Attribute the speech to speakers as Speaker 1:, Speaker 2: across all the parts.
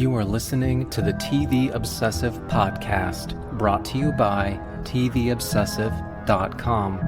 Speaker 1: You are listening to the TV Obsessive podcast, brought to you by TVObsessive.com.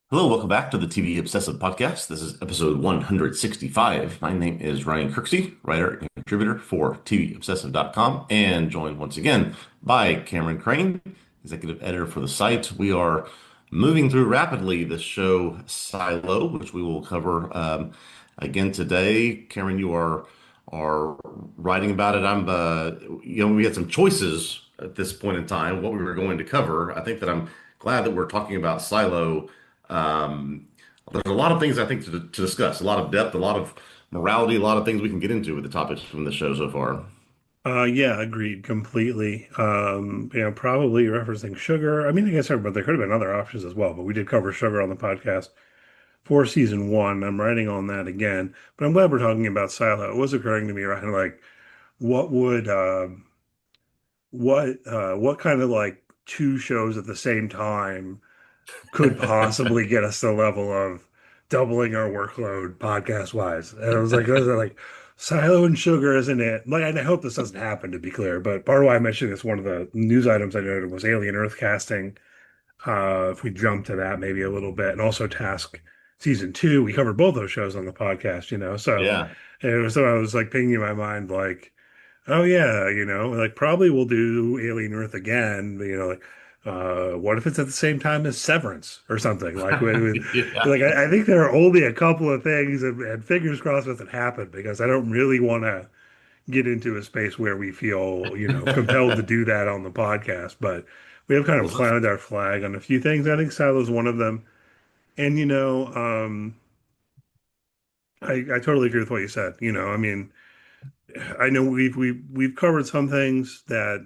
Speaker 2: Hello, welcome back to the TV Obsessive Podcast. This is episode 165. My name is Ryan Kirksey, writer and contributor for TVObsessive.com, and joined once again by Cameron Crane, executive editor for the site. We are moving through rapidly this show Silo, which we will cover again today. Cameron, you are writing about it. We had some choices at this point in time what we were going to cover. I think that I'm glad that we're talking about Silo. um, there's a lot of things I think to discuss, a lot of depth, a lot of morality, a lot of things we can get into with the topics from the show so far.
Speaker 3: Yeah, agreed completely. Probably referencing sugar. I mean, I guess but there could have been other options as well, but we did cover sugar on the podcast for season one. I'm writing on that again, but I'm glad we're talking about Silo. It was occurring to me, right? Like, what would what kind of like two shows at the same time could possibly get us to the level of doubling our workload podcast wise. And I was like, Silo and sugar, isn't it? Like, and I hope this doesn't happen, to be clear. But part of why I mentioned this, one of the news items I noted was Alien Earth casting. If we jump to that maybe a little bit, and also Task season two, we covered both those shows on the podcast. So
Speaker 2: Yeah.
Speaker 3: I was like pinging in my mind, like, oh yeah, like probably we'll do Alien Earth again. Like, what if it's at the same time as Severance or something?
Speaker 2: Yeah.
Speaker 3: Like I think there are only a couple of things, and fingers crossed doesn't happen because I don't really want to get into a space where we feel compelled to do that on the podcast. But we have kind of
Speaker 2: Well,
Speaker 3: planted our flag on a few things. I think Silo's one of them, and I totally agree with what you said. I mean, I know we've covered some things that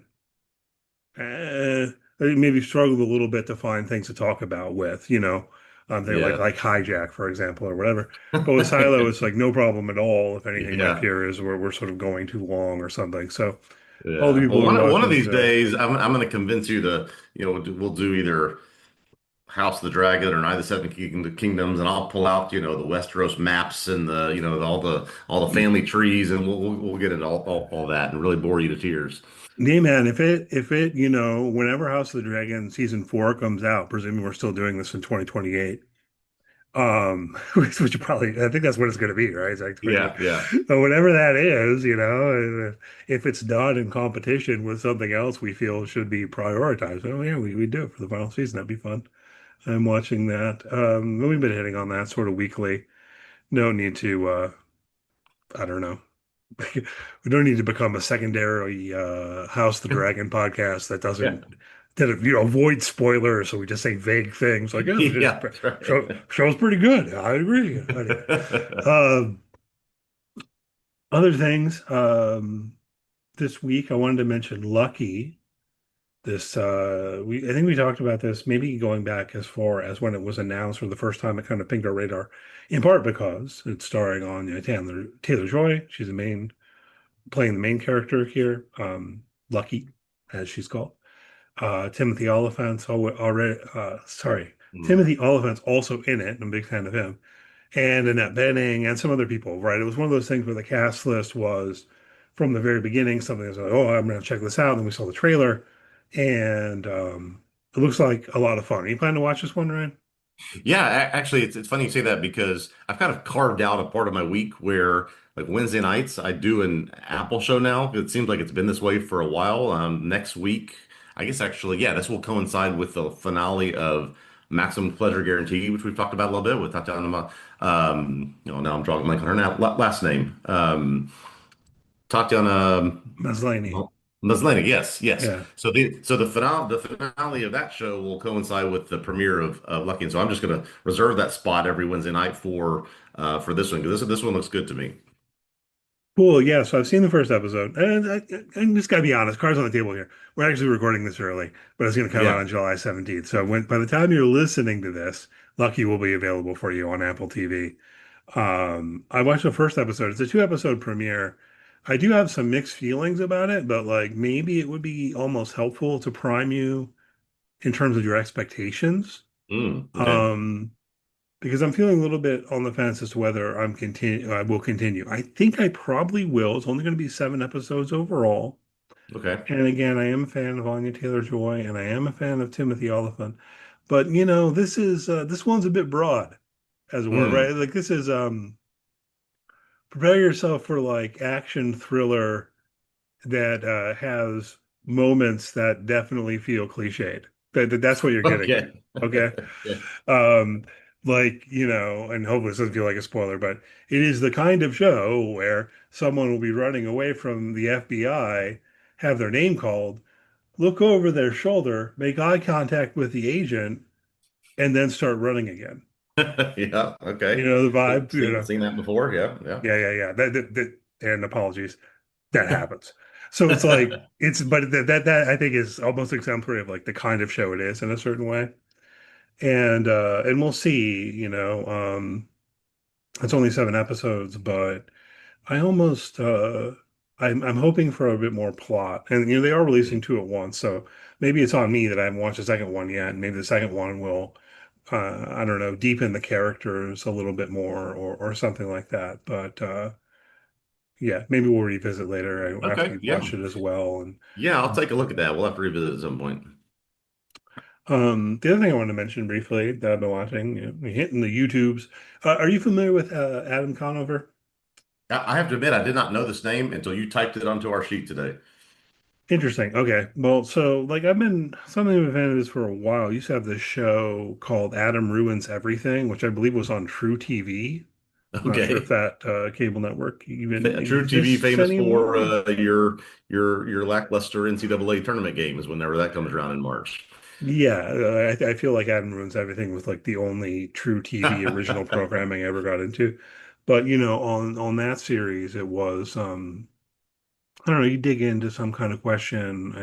Speaker 3: maybe struggled a little bit to find things to talk about with, things
Speaker 2: yeah.
Speaker 3: like hijack, for example, or whatever. But with Silo, it's like no problem at all. If anything, my
Speaker 2: Yeah.
Speaker 3: fear is we're sort of going too long or something. So all the
Speaker 2: Yeah.
Speaker 3: people
Speaker 2: Well,
Speaker 3: who are
Speaker 2: one of
Speaker 3: watching
Speaker 2: these
Speaker 3: show,
Speaker 2: days, I'm going to convince you to, we'll do either House of the Dragon or Night of the Kingdoms, and I'll pull out, the Westeros maps and all the family trees, and we'll get into all that and really bore you to tears.
Speaker 3: yeah, man, if it, whenever House of the Dragon season four comes out, presuming we're still doing this in 2028. Which you probably, I think that's what it's going to be, right? It's like
Speaker 2: Yeah.
Speaker 3: 20.
Speaker 2: Yeah.
Speaker 3: But whatever that is, if it's done in competition with something else we feel should be prioritized, oh yeah, we do it for the final season. That'd be fun. I'm watching that. We've been hitting on that sort of weekly. No need to, I don't know. We don't need to become a secondary House of the Dragon podcast that
Speaker 2: Yeah.
Speaker 3: doesn't that avoid spoilers, so we just say vague things like, "Oh,
Speaker 2: Yeah. That's right.
Speaker 3: show's pretty good." I agree. Anyway, um, other things this week, I wanted to mention Lucky. This I think we talked about this maybe going back as far as when it was announced for the first time. It kind of pinged our radar, in part because it's starring on Taylor Joy. She's the main playing the main character here, Lucky, as she's called. Timothy Oliphant's already, sorry,
Speaker 2: Mm.
Speaker 3: Timothy Oliphant's also in it. I'm a big fan of him, and Annette Bening and some other people. Right, it was one of those things where the cast list was from the very beginning something that's like, oh, I'm going to check this out. And then we saw the trailer, and it looks like a lot of fun. Are you planning to watch this one, Ryan?
Speaker 2: Yeah, actually, it's funny you say that because I've kind of carved out a part of my week where, like Wednesday nights, I do an Apple show now. It seems like it's been this way for a while. Next week, I guess actually, yeah, this will coincide with the finale of Maximum Pleasure Guarantee, which we've talked about a little bit with Tatiana. Now I'm drawing a blank on her last name. Tatiana.
Speaker 3: Maslany.
Speaker 2: Maslany, yes, yes.
Speaker 3: Yeah.
Speaker 2: So the finale of that show will coincide with the premiere of Lucky, and so I'm just going to reserve that spot every Wednesday night for this one because this one looks good to me.
Speaker 3: Cool. Yeah. So I've seen the first episode, and I'm just gotta be honest. Cards on the table here. We're actually recording this early, but it's going to come out
Speaker 2: Yeah,
Speaker 3: on July 17th. So by the time you're listening to this, Lucky will be available for you on Apple TV. I watched the first episode. It's a two-episode premiere. I do have some mixed feelings about it, but like maybe it would be almost helpful to prime you in terms of your expectations.
Speaker 2: okay.
Speaker 3: Um, because I'm feeling a little bit on the fence as to whether I will continue. I think I probably will. It's only going to be 7 episodes overall.
Speaker 2: Okay.
Speaker 3: And again, I am a fan of Anya Taylor-Joy, and I am a fan of Timothy Olyphant. But this one's a bit broad, as it were,
Speaker 2: Hmm.
Speaker 3: right? Like this is prepare yourself for like action thriller that has moments that definitely feel cliched. That's what you're getting at.
Speaker 2: Okay.
Speaker 3: Okay.
Speaker 2: Yeah.
Speaker 3: Um, and hopefully this doesn't feel like a spoiler, but it is the kind of show where someone will be running away from the FBI, have their name called, look over their shoulder, make eye contact with the agent, and then start running again.
Speaker 2: Yeah.
Speaker 3: You
Speaker 2: Okay.
Speaker 3: know the vibe,
Speaker 2: Seen that before. Yeah. Yeah.
Speaker 3: yeah. And apologies, that happens. So it's like but that I think is almost exemplary of like the kind of show it is in a certain way. And we'll see, it's only 7 episodes, but I almost I'm hoping for a bit more plot. And they are releasing two at once, so maybe it's on me that I haven't watched the second one yet. And maybe the second one will I don't know, deepen the characters a little bit more or something like that. But yeah, maybe we'll revisit later after
Speaker 2: Okay.
Speaker 3: you've
Speaker 2: Yeah.
Speaker 3: watched it as well. And
Speaker 2: Yeah. I'll take a look at that. We'll have to revisit at some point.
Speaker 3: the other thing I wanted to mention briefly that I've been watching, hitting the YouTubes. Are you familiar with Adam Conover?
Speaker 2: I have to admit, I did not know this name until you typed it onto our sheet today.
Speaker 3: Interesting. Okay. Well, so like I've been something of a fan of this for a while. I used to have this show called Adam Ruins Everything, which I believe was on True TV. Not sure if
Speaker 2: Okay.
Speaker 3: that cable network even
Speaker 2: True TV
Speaker 3: exists
Speaker 2: famous for
Speaker 3: anymore.
Speaker 2: your lackluster NCAA tournament games whenever that comes around in March.
Speaker 3: Yeah, I feel like Adam Ruins Everything was like the only True TV original programming I ever got into. But on that series, it was I don't know, you dig into some kind of question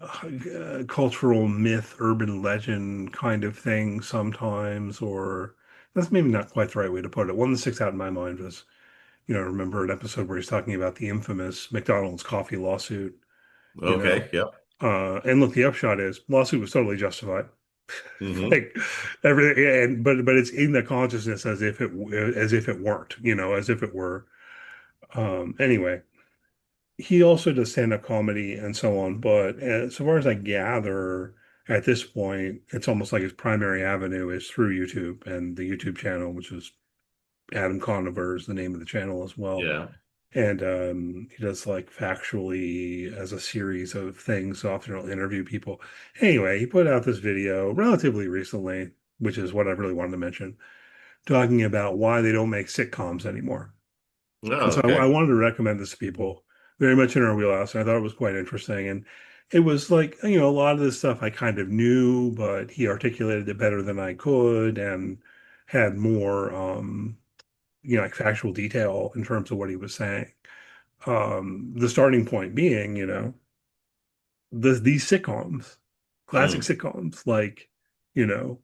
Speaker 3: and cultural myth, urban legend kind of thing sometimes, or that's maybe not quite the right way to put it. One that sticks out in my mind was, remember an episode where he's talking about the infamous McDonald's coffee lawsuit, you know.
Speaker 2: Okay. Yep.
Speaker 3: And look, the upshot is lawsuit was totally justified.
Speaker 2: Hmm.
Speaker 3: Like everything, and but it's in the consciousness as if it weren't, as if it were. Anyway, he also does stand-up comedy and so on, but so far as I gather, at this point, it's almost like his primary avenue is through YouTube and the YouTube channel, which is Adam Conover is the name of the channel as well.
Speaker 2: Yeah.
Speaker 3: And he does like factually as a series of things. So often he'll interview people. Anyway, he put out this video relatively recently, which is what I really wanted to mention, talking about why they don't make sitcoms anymore. And
Speaker 2: Oh,
Speaker 3: so I
Speaker 2: okay.
Speaker 3: wanted to recommend this to people, very much in our wheelhouse. And I thought it was quite interesting. And it was like, a lot of this stuff I kind of knew, but he articulated it better than I could and had more, like factual detail in terms of what he was saying. The starting point being, these sitcoms, classic
Speaker 2: Hmm.
Speaker 3: sitcoms, like, you know,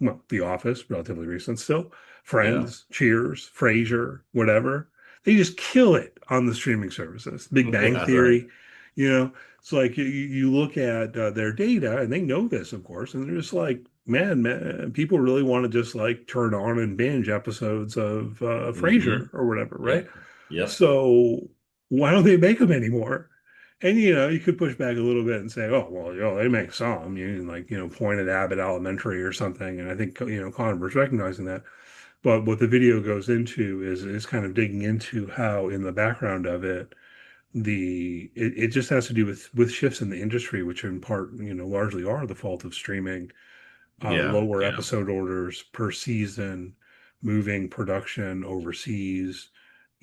Speaker 3: well, The Office, relatively recent still,
Speaker 2: Yeah.
Speaker 3: Friends, Cheers, Frasier, whatever. They just kill it on the streaming services. Big Bang
Speaker 2: Yeah. Right.
Speaker 3: Theory, you know, it's like you look at their data and they know this, of course, and they're just like, man, people really want to just like turn on and binge episodes of
Speaker 2: Hmm.
Speaker 3: Frasier or whatever, right?
Speaker 2: Yep. Yep.
Speaker 3: So why don't they make them anymore? And you could push back a little bit and say, oh, well, they make some, like, point at Abbott Elementary or something. And I think, Converse recognizing that. But what the video goes into is kind of digging into how in the background of it, it just has to do with shifts in the industry, which in part, largely are the fault of streaming,
Speaker 2: Yeah.
Speaker 3: lower
Speaker 2: Yeah.
Speaker 3: episode orders per season, moving production overseas,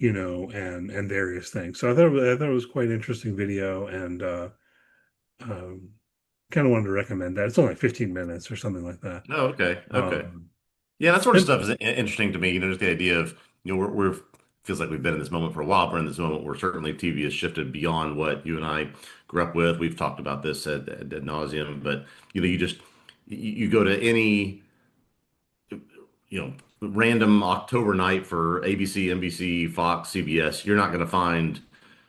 Speaker 3: and various things. So I thought it was quite interesting video, and um, kind of wanted to recommend that. It's only like 15 minutes or something like that.
Speaker 2: Oh, okay. Okay.
Speaker 3: Um,
Speaker 2: Yeah, that sort of
Speaker 3: and
Speaker 2: stuff is interesting to me. Just the idea of, we're feels like we've been in this moment for a while. We're in this moment where certainly TV has shifted beyond what you and I grew up with. We've talked about this ad nauseum, but you just you go to any random October night for ABC, NBC, Fox, CBS. You're not going to find,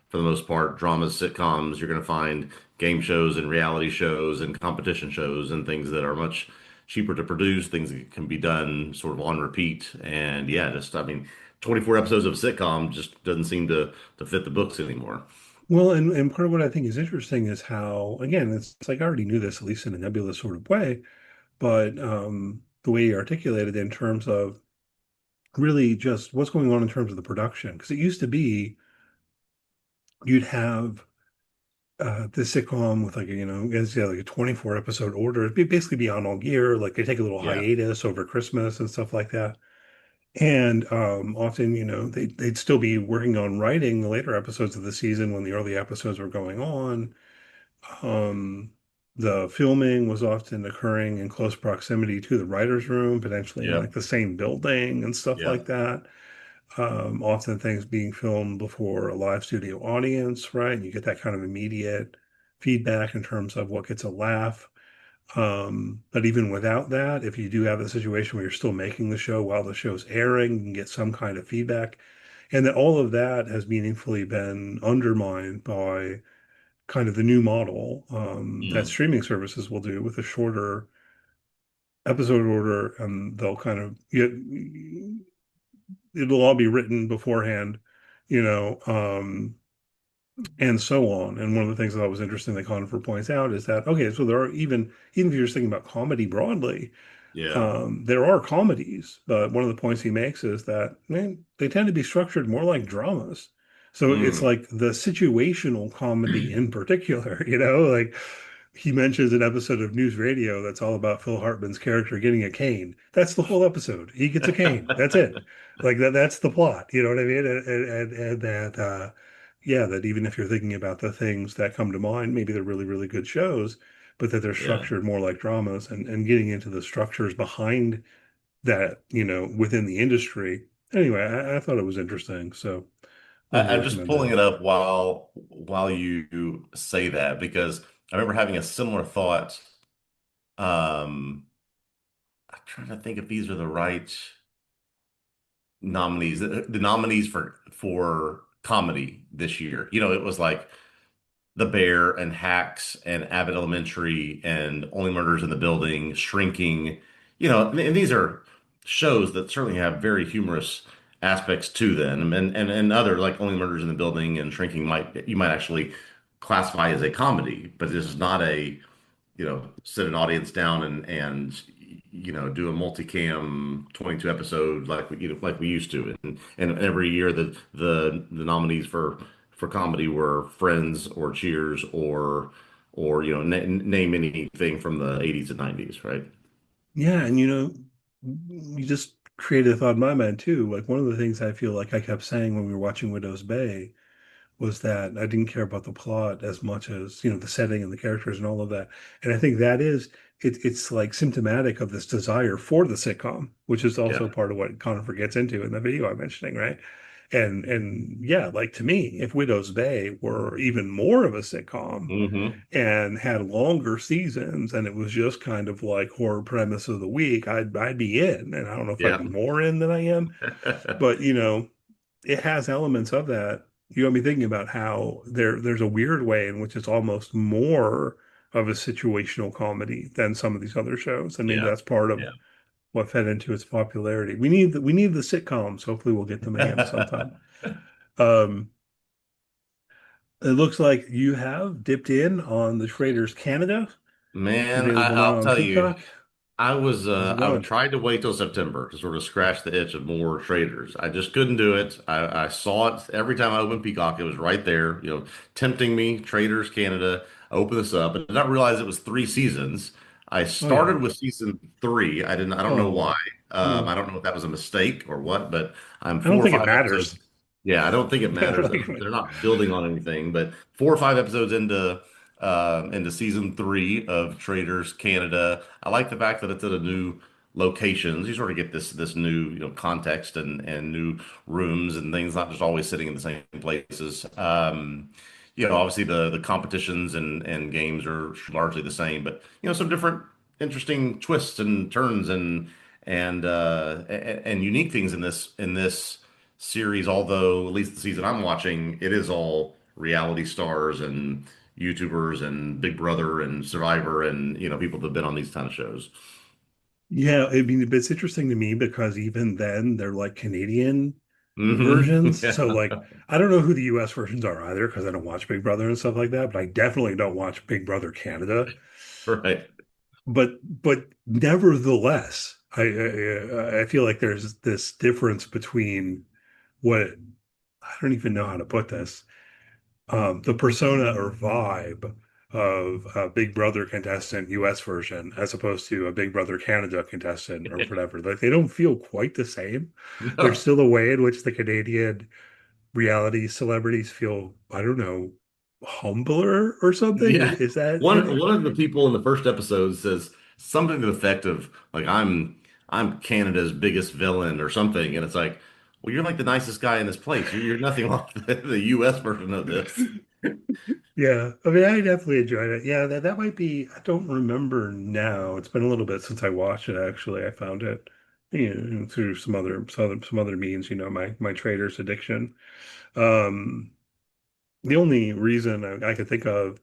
Speaker 2: for the most part, dramas, sitcoms. You're going to find game shows and reality shows and competition shows and things that are much cheaper to produce, things that can be done sort of on repeat. And yeah, just I mean, 24 episodes of a sitcom just doesn't seem to fit the books anymore.
Speaker 3: Well, and part of what I think is interesting is how, again, it's like I already knew this, at least in a nebulous sort of way, but the way you articulated in terms of really just what's going on in terms of the production. Because it used to be you'd have the sitcom with like as like a 24 episode order. It'd basically be on all year. Like they take a little
Speaker 2: Yeah,
Speaker 3: hiatus over Christmas and stuff like that. And often, they'd still be working on writing the later episodes of the season when the early episodes were going on. Um, the filming was often occurring in close proximity to the writer's room, potentially in
Speaker 2: yeah,
Speaker 3: like the same building and stuff
Speaker 2: yeah,
Speaker 3: like that. Often things being filmed before a live studio audience, right? And you get that kind of immediate feedback in terms of what gets a laugh. But even without that, if you do have a situation where you're still making the show while the show's airing, you can get some kind of feedback. And that all of that has meaningfully been undermined by kind of the new model that
Speaker 2: mm,
Speaker 3: streaming services will do with a shorter episode order, and they'll kind of it'll all be written beforehand, you know, and so on. And one of the things that was interesting that Conifer points out is that okay, so there are even if you're just thinking about comedy broadly,
Speaker 2: yeah,
Speaker 3: there are comedies, but one of the points he makes is that man, they tend to be structured more like dramas. So it's
Speaker 2: mm,
Speaker 3: like the situational comedy in particular, like he mentions an episode of News Radio that's all about Phil Hartman's character getting a cane. That's the whole episode. He gets a cane. That's it. Like that's the plot. You know what I mean? And that yeah, that even if you're thinking about the things that come to mind, maybe they're really, really good shows, but that they're
Speaker 2: yeah.
Speaker 3: structured more like dramas and getting into the structures behind that, within the industry. Anyway, I thought it was interesting. So wanted to
Speaker 2: I'm just
Speaker 3: recommend
Speaker 2: pulling
Speaker 3: that.
Speaker 2: it up while you say that because I remember having a similar thought. I'm trying to think if these are the right nominees. The nominees for comedy this year. It was like The Bear and Hacks and Abbott Elementary and Only Murders in the Building, Shrinking. And these are shows that certainly have very humorous aspects to them, and other like Only Murders in the Building and Shrinking you might actually classify as a comedy, but this is not a sit an audience down and do a multicam 22 episode like we used to. And every year the nominees for comedy were Friends or Cheers or name anything from the 80s and 90s, right?
Speaker 3: Yeah, and you just created a thought in my mind too. Like one of the things I feel like I kept saying when we were watching Widow's Bay was that I didn't care about the plot as much as, the setting and the characters and all of that. And I think that it's like symptomatic of this desire for the sitcom, which is
Speaker 2: Yeah.
Speaker 3: also part of what Conifer gets into in the video I'm mentioning, right? And yeah, like to me, if Widow's Bay were even more of a sitcom
Speaker 2: Hmm.
Speaker 3: and had longer seasons and it was just kind of like horror premise of the week, I'd be in. And I don't know if I'd
Speaker 2: Yeah.
Speaker 3: be more in than I am, but it has elements of that. You got me thinking about how there's a weird way in which it's almost more of a situational comedy than some of these other shows. And maybe
Speaker 2: Yeah.
Speaker 3: that's part of what fed into its popularity. We need the sitcoms. Hopefully we'll get them again sometime.
Speaker 2: Yeah.
Speaker 3: Um, it looks like you have dipped in on the Traders Canada,
Speaker 2: Man,
Speaker 3: available now
Speaker 2: I'll
Speaker 3: on
Speaker 2: tell you.
Speaker 3: Peacock.
Speaker 2: I was
Speaker 3: How's it
Speaker 2: I would
Speaker 3: going?
Speaker 2: tried to wait till September to sort of scratch the itch of more traders. I just couldn't do it. I saw it every time I opened Peacock. It was right there, tempting me. Traders Canada. I opened this up and did not realize it was 3 seasons. I
Speaker 3: Oh yeah.
Speaker 2: started with season three. I didn't. I don't know why.
Speaker 3: Oh,
Speaker 2: I
Speaker 3: well,
Speaker 2: don't know if that was a mistake or what, but I'm
Speaker 3: I don't
Speaker 2: four or
Speaker 3: think it
Speaker 2: five episodes.
Speaker 3: matters.
Speaker 2: Yeah, I don't think it matters.
Speaker 3: Like,
Speaker 2: They're not building on anything, but 4 or 5 episodes into season three of Traders Canada. I like the fact that it's at a new locations. You sort of get this new context and new rooms and things, not just always sitting in the same places. Obviously the competitions and games are largely the same, but some different interesting twists and turns and unique things in this series. Although at least the season I'm watching, it is all reality stars and YouTubers and Big Brother and Survivor and people that have been on these kind of shows.
Speaker 3: Yeah, I mean, but it's interesting to me because even then they're like Canadian versions. So
Speaker 2: Yeah.
Speaker 3: like I don't know who the US versions are either because I don't watch Big Brother and stuff like that, but I definitely don't watch Big Brother Canada.
Speaker 2: Right.
Speaker 3: But nevertheless, I feel like there's this difference between what I don't even know how to put this. The persona or vibe of a Big Brother contestant US version as opposed to a Big Brother Canada contestant or whatever. Like they don't feel quite the same. There's
Speaker 2: No.
Speaker 3: still a way in which the Canadian reality celebrities feel, I don't know, humbler or something.
Speaker 2: Yeah.
Speaker 3: Is that you
Speaker 2: One
Speaker 3: think?
Speaker 2: one of the people in the first episode says something to the effect of like I'm Canada's biggest villain or something, and it's like, well, you're like the nicest guy in this place. You're nothing like the US version of this.
Speaker 3: Yeah, I mean, I definitely enjoyed it. Yeah, that might be. I don't remember now. It's been a little bit since I watched it. Actually, I found it, through some other means. My trader's addiction. Um, the only reason I could think of,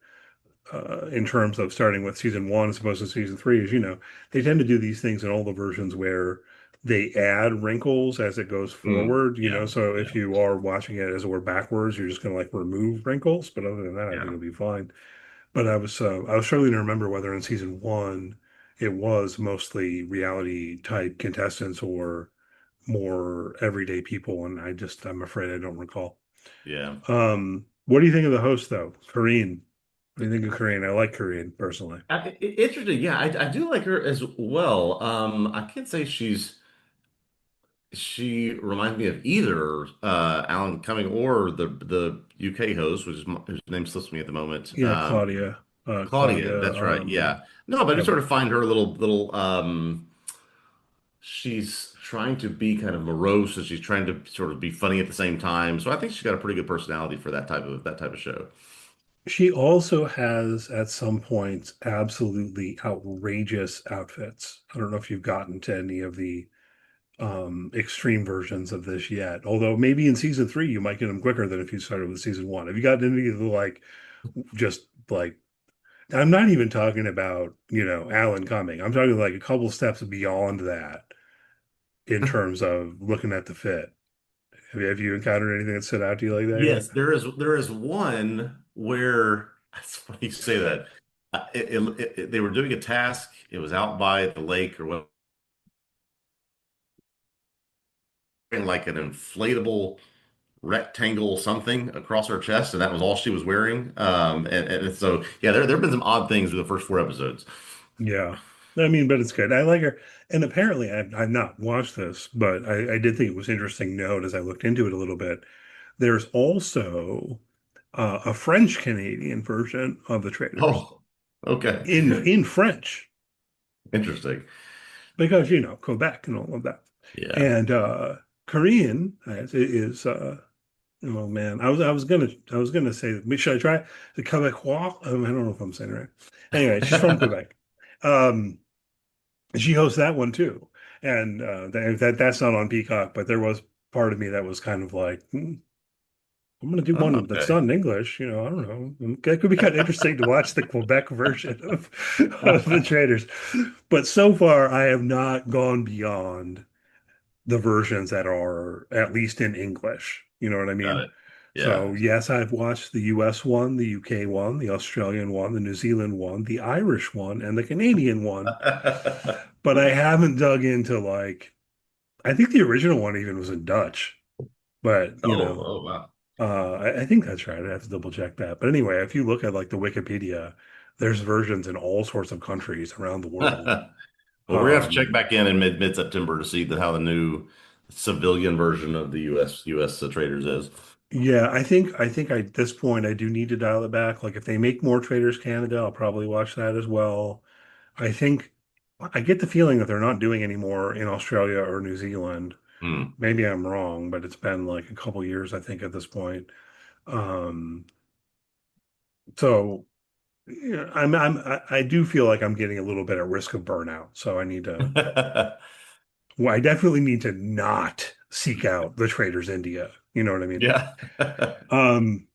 Speaker 3: in terms of starting with season one as opposed to season three, is they tend to do these things in all the versions where they add wrinkles as it goes forward.
Speaker 2: Yeah.
Speaker 3: So if
Speaker 2: Yeah.
Speaker 3: you are watching it as it were backwards, you're just going to like remove wrinkles. But other than that, I think
Speaker 2: Yeah.
Speaker 3: it'll be fine. But I was struggling to remember whether in season one it was mostly reality type contestants or more everyday people, and I'm afraid I don't recall.
Speaker 2: Yeah.
Speaker 3: What do you think of the host though, Kareen? What do you think of Kareen? I like Kareen personally.
Speaker 2: Interesting. Yeah, I do like her as well. I can't say she reminds me of either Alan Cumming or the UK host, whose name slips me at the moment.
Speaker 3: Yeah, Claudia.
Speaker 2: Claudia, that's right. Yeah. No, but I
Speaker 3: uh,
Speaker 2: sort of find her a little she's trying to be kind of morose and she's trying to sort of be funny at the same time. So I think she's got a pretty good personality for that type of show.
Speaker 3: she also has at some points absolutely outrageous outfits. I don't know if you've gotten to any of the extreme versions of this yet. Although maybe in season three you might get them quicker than if you started with season one. Have you gotten any of the like just like I'm not even talking about, Alan Cumming. I'm talking like a couple steps beyond that in terms of looking at the fit. Have you encountered anything that stood out to you like that yet?
Speaker 2: Yes, there is one where it's funny you say that. They were doing a task. It was out by the lake or what, like an inflatable rectangle something across her chest, and that was all she was wearing. And so yeah, there have been some odd things with the first four episodes.
Speaker 3: Yeah. I mean, but it's good. I like her. And apparently, I've not watched this, but I did think it was interesting note as I looked into it a little bit. There's also a French Canadian version of the Traders
Speaker 2: Oh, okay.
Speaker 3: in French
Speaker 2: Interesting.
Speaker 3: because Quebec and all of that.
Speaker 2: Yeah.
Speaker 3: And Korean is oh man, I was gonna say, should I try the Quebecois? I don't know if I'm saying it right. Anyway, she's from Quebec. Um, she hosts that one too, and that's not on Peacock, but there was part of me that was kind of like, I'm going to do
Speaker 2: Oh,
Speaker 3: one that's
Speaker 2: okay.
Speaker 3: not in English. I don't know. It could be kind of interesting to watch the Quebec version of the Traders. But so far, I have not gone beyond the versions that are at least in English. You know what I
Speaker 2: Got
Speaker 3: mean?
Speaker 2: it. Yeah.
Speaker 3: So, yes, I've watched the US one, the UK one, the Australian one, the New Zealand one, the Irish one, and the Canadian one. But I haven't dug into like, I think the original one even was in Dutch. But,
Speaker 2: Oh, wow.
Speaker 3: I think that's right. I have to double check that. But anyway, if you look at like the Wikipedia, there's versions in all sorts of countries around the world.
Speaker 2: Well, we're gonna have to check
Speaker 3: Um,
Speaker 2: back in mid September to see how the new civilian version of the U.S. Traders is.
Speaker 3: yeah, I think at this point I do need to dial it back. Like if they make more Traders Canada, I'll probably watch that as well. I think I get the feeling that they're not doing any more in Australia or New Zealand.
Speaker 2: Hmm.
Speaker 3: Maybe I'm wrong, but it's been like a couple years, I think, at this point. Um, so yeah, I do feel like I'm getting a little bit at risk of burnout. So well, I definitely need to not seek out the Traders India. You know what I mean?
Speaker 2: Yeah.
Speaker 3: Um,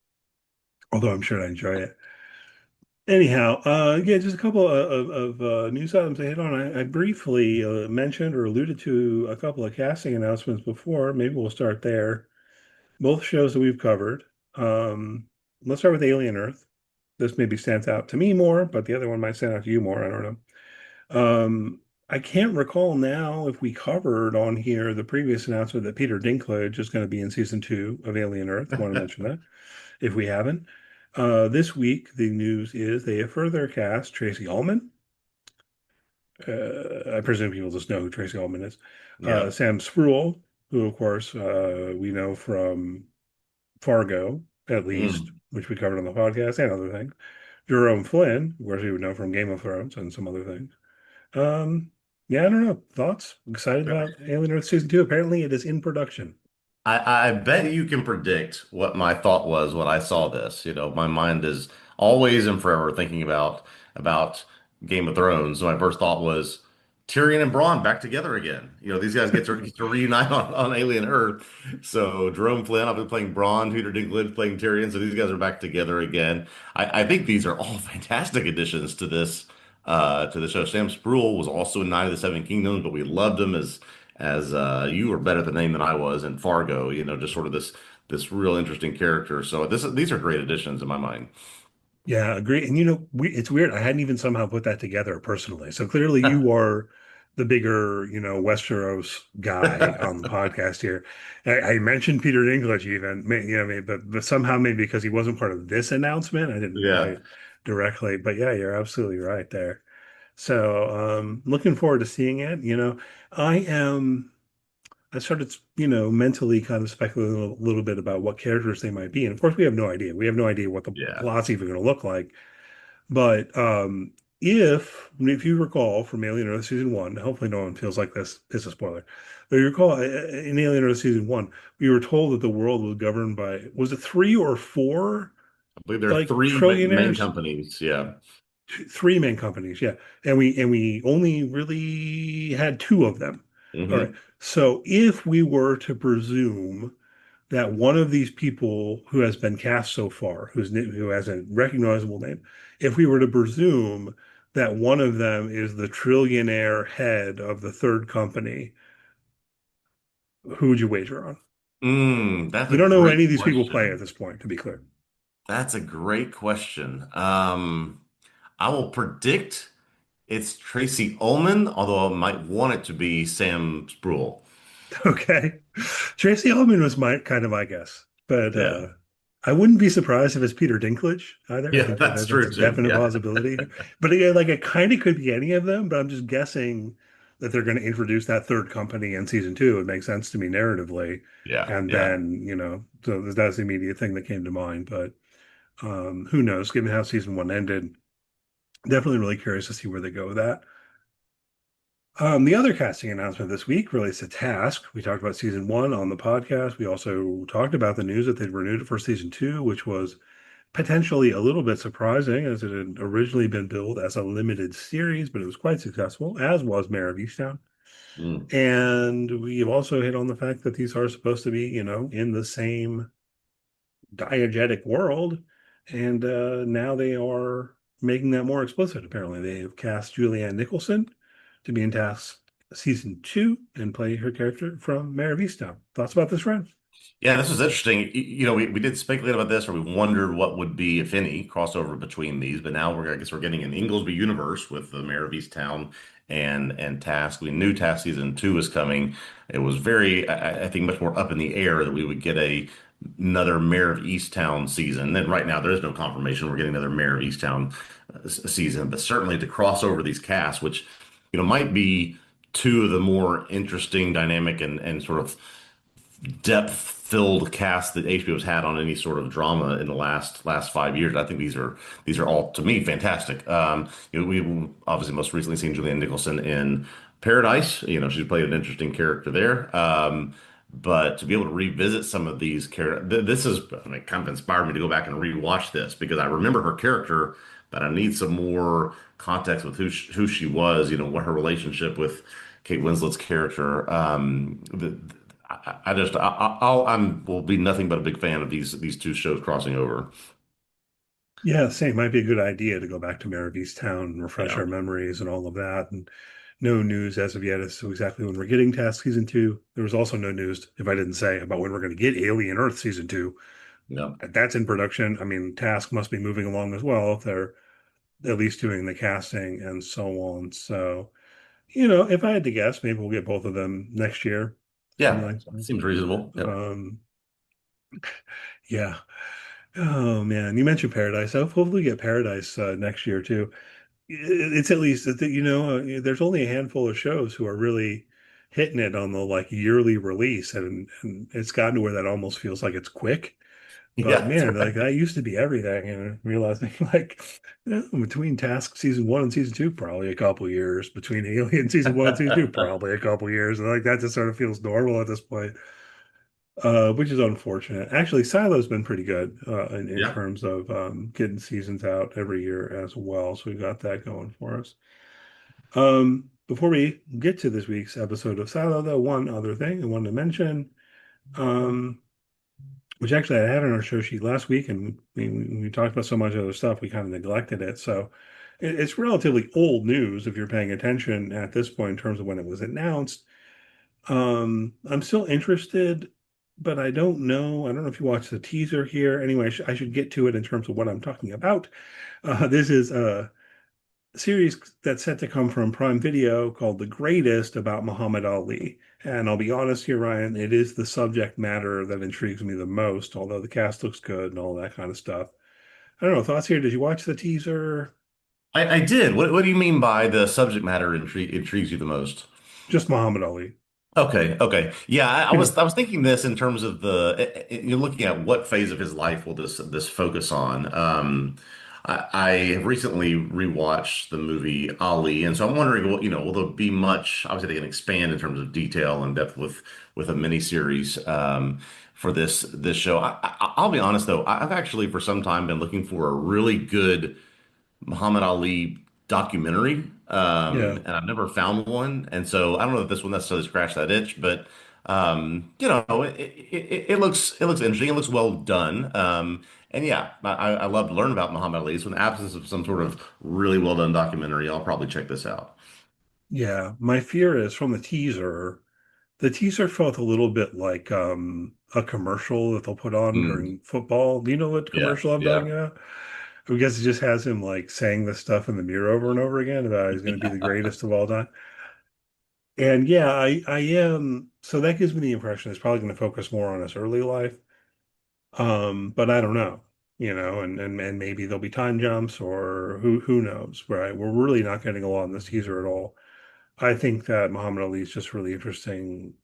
Speaker 3: although I'm sure I enjoy it. Anyhow, yeah, just a couple of news items to hit on. I briefly mentioned or alluded to a couple of casting announcements before. Maybe we'll start there. Both shows that we've covered. Um, let's start with Alien Earth. This maybe stands out to me more, but the other one might stand out to you more. I don't know. I can't recall now if we covered on here the previous announcement that Peter Dinklage is going to be in season two of Alien Earth. Want to mention that if we haven't. This week, the news is they have further cast Tracy Ullman. I presume people just know who Tracy Ullman is.
Speaker 2: Yeah.
Speaker 3: Sam Spruell, who, of course, we know from Fargo, at least,
Speaker 2: Mm.
Speaker 3: which we covered on the podcast and other things. Jerome Flynn, of course, we would know from Game of Thrones and some other things. Um, yeah, I don't know. Thoughts? Excited about Alien Earth Season 2? Apparently, it is in production.
Speaker 2: I bet you can predict what my thought was when I saw this. My mind is always and forever thinking about Game of Thrones. So my first thought was Tyrion and Bronn back together again. These guys get to reunite on Alien Earth. So Jerome Flynn, I've been playing Bronn, Peter Dinklage playing Tyrion. So these guys are back together again. I think these are all fantastic additions to the show. Sam Spruell was also in Night of the Seven Kingdoms, but we loved him as you were better at the name than I was in Fargo. Just sort of this real interesting character. So these are great additions in my mind.
Speaker 3: Yeah, agree. And it's weird. I hadn't even somehow put that together personally. So clearly you are the bigger, Westeros guy on the podcast here. I mentioned Peter Dinklage even, but somehow maybe because he wasn't part of this announcement, I didn't
Speaker 2: Yeah.
Speaker 3: quite directly. But yeah, you're absolutely right there. So looking forward to seeing it. I am. I started, mentally kind of speculating a little bit about what characters they might be. And of course, we have no idea. We have no idea what the
Speaker 2: Yeah.
Speaker 3: plot's even going to look like. But if you recall from Alien Earth season one, hopefully no one feels like this is a spoiler. But you recall in Alien Earth season one, we were told that the world was governed by, was it three or four
Speaker 2: I believe there are
Speaker 3: like
Speaker 2: three main
Speaker 3: trillionaires?
Speaker 2: companies. Yeah.
Speaker 3: Three main companies, yeah. And we only really had two of them. All right.
Speaker 2: Hmm.
Speaker 3: So if we were to presume that one of these people who has been cast so far, who has a recognizable name, if we were to presume that one of them is the trillionaire head of the third company, who would you wager on?
Speaker 2: That's
Speaker 3: We
Speaker 2: a
Speaker 3: don't know who
Speaker 2: great
Speaker 3: any of these people play at
Speaker 2: question.
Speaker 3: this point, to be clear.
Speaker 2: That's a great question. I will predict it's Tracy Ullman, although I might want it to be Sam Spruell.
Speaker 3: Okay. Tracy Ullman was my guess, but
Speaker 2: Yeah.
Speaker 3: I wouldn't be surprised if it's Peter Dinklage either. I
Speaker 2: Yeah,
Speaker 3: think
Speaker 2: that's
Speaker 3: that's
Speaker 2: true
Speaker 3: a
Speaker 2: too.
Speaker 3: definite
Speaker 2: Yeah.
Speaker 3: possibility. But again, like it kind of could be any of them, but I'm just guessing that they're going to introduce that third company in season two. It makes sense to me narratively.
Speaker 2: Yeah.
Speaker 3: And
Speaker 2: Yeah.
Speaker 3: then, so that's the immediate thing that came to mind. But who knows? Given how season one ended, definitely really curious to see where they go with that. The other casting announcement this week relates to Task. We talked about season one on the podcast. We also talked about the news that they'd renewed it for season two, which was potentially a little bit surprising as it had originally been billed as a limited series, but it was quite successful, as was Mayor of Easttown.
Speaker 2: Mm.
Speaker 3: And we've also hit on the fact that these are supposed to be, in the same diegetic world. And now they are making that more explicit, apparently. They have cast Julianne Nicholson to be in Task season two and play her character from Mayor of Easttown. Thoughts about this, Ryan?
Speaker 2: Yeah, this was interesting. We did speculate about this, or we wondered what would be, if any, crossover between these. But now I guess we're getting an Inglesby universe with the Mayor of Easttown and Task. We knew Task season two was coming. It was very, I think, much more up in the air that we would get another Mayor of Easttown season. And right now, there is no confirmation we're getting another Mayor of Easttown season, but certainly to cross over these casts, which might be two of the more interesting, dynamic, and sort of depth-filled cast that HBO's had on any sort of drama in the last 5 years. I think these are all to me fantastic. We obviously most recently seen Julianne Nicholson in Paradise. She's played an interesting character there. But to be able to revisit some of these characters, this is, I mean, kind of inspired me to go back and rewatch this because I remember her character, but I need some more context with who she was. What her relationship with Kate Winslet's character. I just will be nothing but a big fan of these two shows crossing over.
Speaker 3: Yeah, same. Might be a good idea to go back to Mayor of Easttown and refresh
Speaker 2: Yeah.
Speaker 3: our memories and all of that. And no news as of yet as to exactly when we're getting Task Season 2. There was also no news, if I didn't say, about when we're going to get Alien Earth Season 2.
Speaker 2: Yeah.
Speaker 3: That's in production. I mean, Task must be moving along as well if they're at least doing the casting and so on. So, if I had to guess, maybe we'll get both of them next year, something
Speaker 2: Yeah.
Speaker 3: like
Speaker 2: Seems reasonable.
Speaker 3: that.
Speaker 2: Yep.
Speaker 3: Yeah. Oh man, you mentioned Paradise. Hopefully we get Paradise next year too. It's at least that there's only a handful of shows who are really hitting it on the like yearly release, and it's gotten to where that almost feels like it's quick.
Speaker 2: Yeah,
Speaker 3: But
Speaker 2: that's
Speaker 3: man, like
Speaker 2: right.
Speaker 3: that used to be everything, and realizing like between Task season 1 and season 2, probably a couple years. Between Alien season 1 and season 2, probably a couple years. And like that just sort of feels normal at this point, which is unfortunate. Actually, Silo's been pretty good in
Speaker 2: Yeah.
Speaker 3: terms of getting seasons out every year as well. So we got that going for us. Before we get to this week's episode of Silo, though, one other thing I wanted to mention, um, which actually I had on our show sheet last week, and we talked about so much other stuff, we kind of neglected it. So it's relatively old news if you're paying attention at this point in terms of when it was announced. I'm still interested, but I don't know. I don't know if you watched the teaser here. Anyway, I should get to it in terms of what I'm talking about. This is a series that's set to come from Prime Video called The Greatest about Muhammad Ali. And I'll be honest here, Ryan, it is the subject matter that intrigues me the most, although the cast looks good and all that kind of stuff. I don't know, thoughts here? Did you watch the teaser?
Speaker 2: I did. What do you mean by the subject matter intrigues you the most?
Speaker 3: Just Muhammad Ali.
Speaker 2: Okay, okay. Yeah, I
Speaker 3: Yeah.
Speaker 2: was thinking this in terms of you're looking at what phase of his life will this focus on. I have recently rewatched the movie Ali, and so I'm wondering, will there be much? Obviously, they can expand in terms of detail and depth with a miniseries for this show. I'll be honest though, I've actually for some time been looking for a really good Muhammad Ali documentary,
Speaker 3: Yeah.
Speaker 2: and I've never found one. And so I don't know if this will necessarily scratch that itch, but it looks interesting. It looks well done. And yeah, I love to learn about Muhammad Ali. So in the absence of some sort of really well done documentary, I'll probably check this out.
Speaker 3: Yeah. My fear is from the teaser felt a little bit like a commercial that they'll put on
Speaker 2: Mm,
Speaker 3: during football. Do you know what
Speaker 2: yeah,
Speaker 3: commercial I'm talking
Speaker 2: yeah,
Speaker 3: about? I guess it just has him like saying this stuff in the mirror over and over again about he's going to be the
Speaker 2: yeah,
Speaker 3: greatest of all time. And yeah, I am. So that gives me the impression it's probably going to focus more on his early life. But I don't know, and maybe there'll be time jumps or who knows, right? We're really not getting a lot in this teaser at all. I think that Muhammad Ali is just really interesting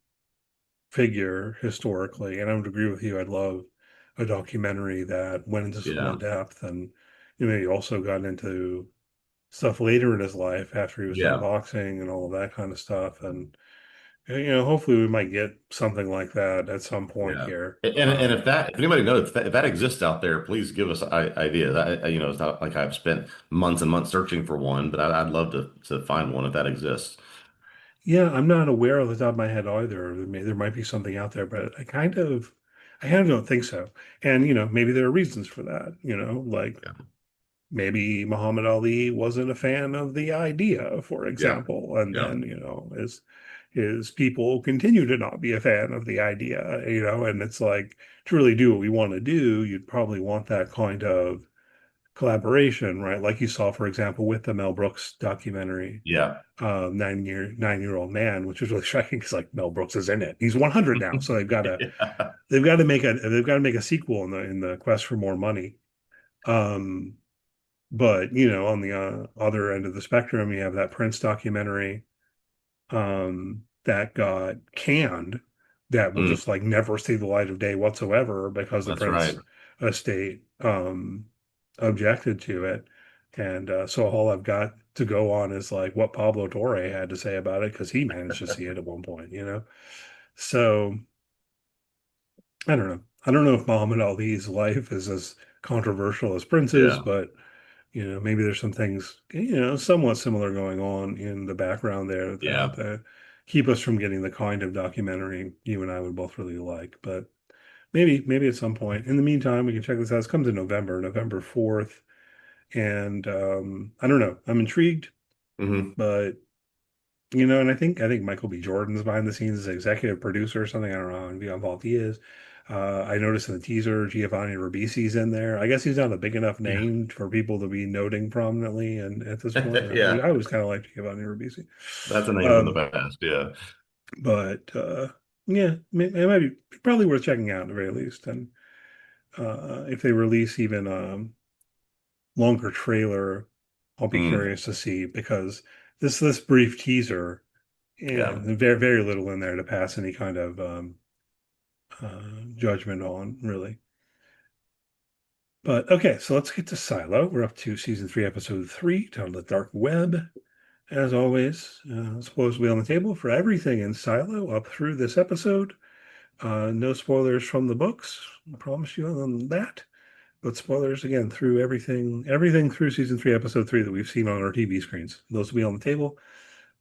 Speaker 3: figure historically, and I would agree with you. I'd love a documentary that went into some more
Speaker 2: yeah,
Speaker 3: depth and maybe also got into stuff later in his life after he was done
Speaker 2: yeah.
Speaker 3: boxing and all of that kind of stuff. And hopefully we might get something like that at some point
Speaker 2: Yeah.
Speaker 3: here.
Speaker 2: And if anybody knows if that exists out there, please give us ideas. It's not like I've spent months and months searching for one, but I'd love to find one if that exists.
Speaker 3: Yeah, I'm not aware of the top of my head either. There might be something out there, but I kind of don't think so. And maybe there are reasons for that. Like
Speaker 2: Yeah.
Speaker 3: maybe Muhammad Ali wasn't a fan of the idea, for
Speaker 2: Yeah.
Speaker 3: example, and
Speaker 2: Yeah.
Speaker 3: then his people continue to not be a fan of the idea. And it's like to really do what we want to do, you'd probably want that kind of collaboration, right? Like you saw, for example, with the Mel Brooks documentary,
Speaker 2: Yeah.
Speaker 3: 9-year-old man, which was really striking because like Mel Brooks is in it. He's 100 now, so
Speaker 2: Yeah.
Speaker 3: they've got to make a sequel in the quest for more money. Um, but on the other end of the spectrum, you have that Prince documentary that got canned, that will
Speaker 2: Mm,
Speaker 3: just like never see the light of day whatsoever because the
Speaker 2: that's right.
Speaker 3: Prince estate objected to it. And so all I've got to go on is like what Pablo Torre had to say about it because he managed to see it at one point. So I don't know. I don't know if Muhammad Ali's life is as controversial as Prince's,
Speaker 2: Yeah.
Speaker 3: but maybe there's some things, somewhat similar going on in the background there
Speaker 2: Yeah.
Speaker 3: that keep us from getting the kind of documentary you and I would both really like. But maybe at some point. In the meantime, we can check this out. It comes in November 4th. And I don't know. I'm intrigued,
Speaker 2: Hmm.
Speaker 3: but and I think Michael B. Jordan's behind the scenes as executive producer or something. I don't know how involved he is. I noticed in the teaser Giovanni Ribisi's in there. I guess he's not a big enough
Speaker 2: Yeah.
Speaker 3: name for people to be noting prominently, and at this point,
Speaker 2: Yeah.
Speaker 3: I was kind of like Giovanni Ribisi.
Speaker 2: That's a name from the
Speaker 3: Um,
Speaker 2: past. Yeah.
Speaker 3: but yeah, it might be probably worth checking out at the very least. And if they release even longer trailer, I'll be
Speaker 2: Mm,
Speaker 3: curious to see because this brief teaser,
Speaker 2: yeah.
Speaker 3: very very little in there to pass any kind of judgment on, really. But okay, so let's get to Silo. We're up to season 3, episode 3, titled "The Dark Web." As always, supposedly on the table for everything in Silo up through this episode. No spoilers from the books, I promise you on that. But spoilers again through everything through season 3, episode 3 that we've seen on our TV screens. Those will be on the table.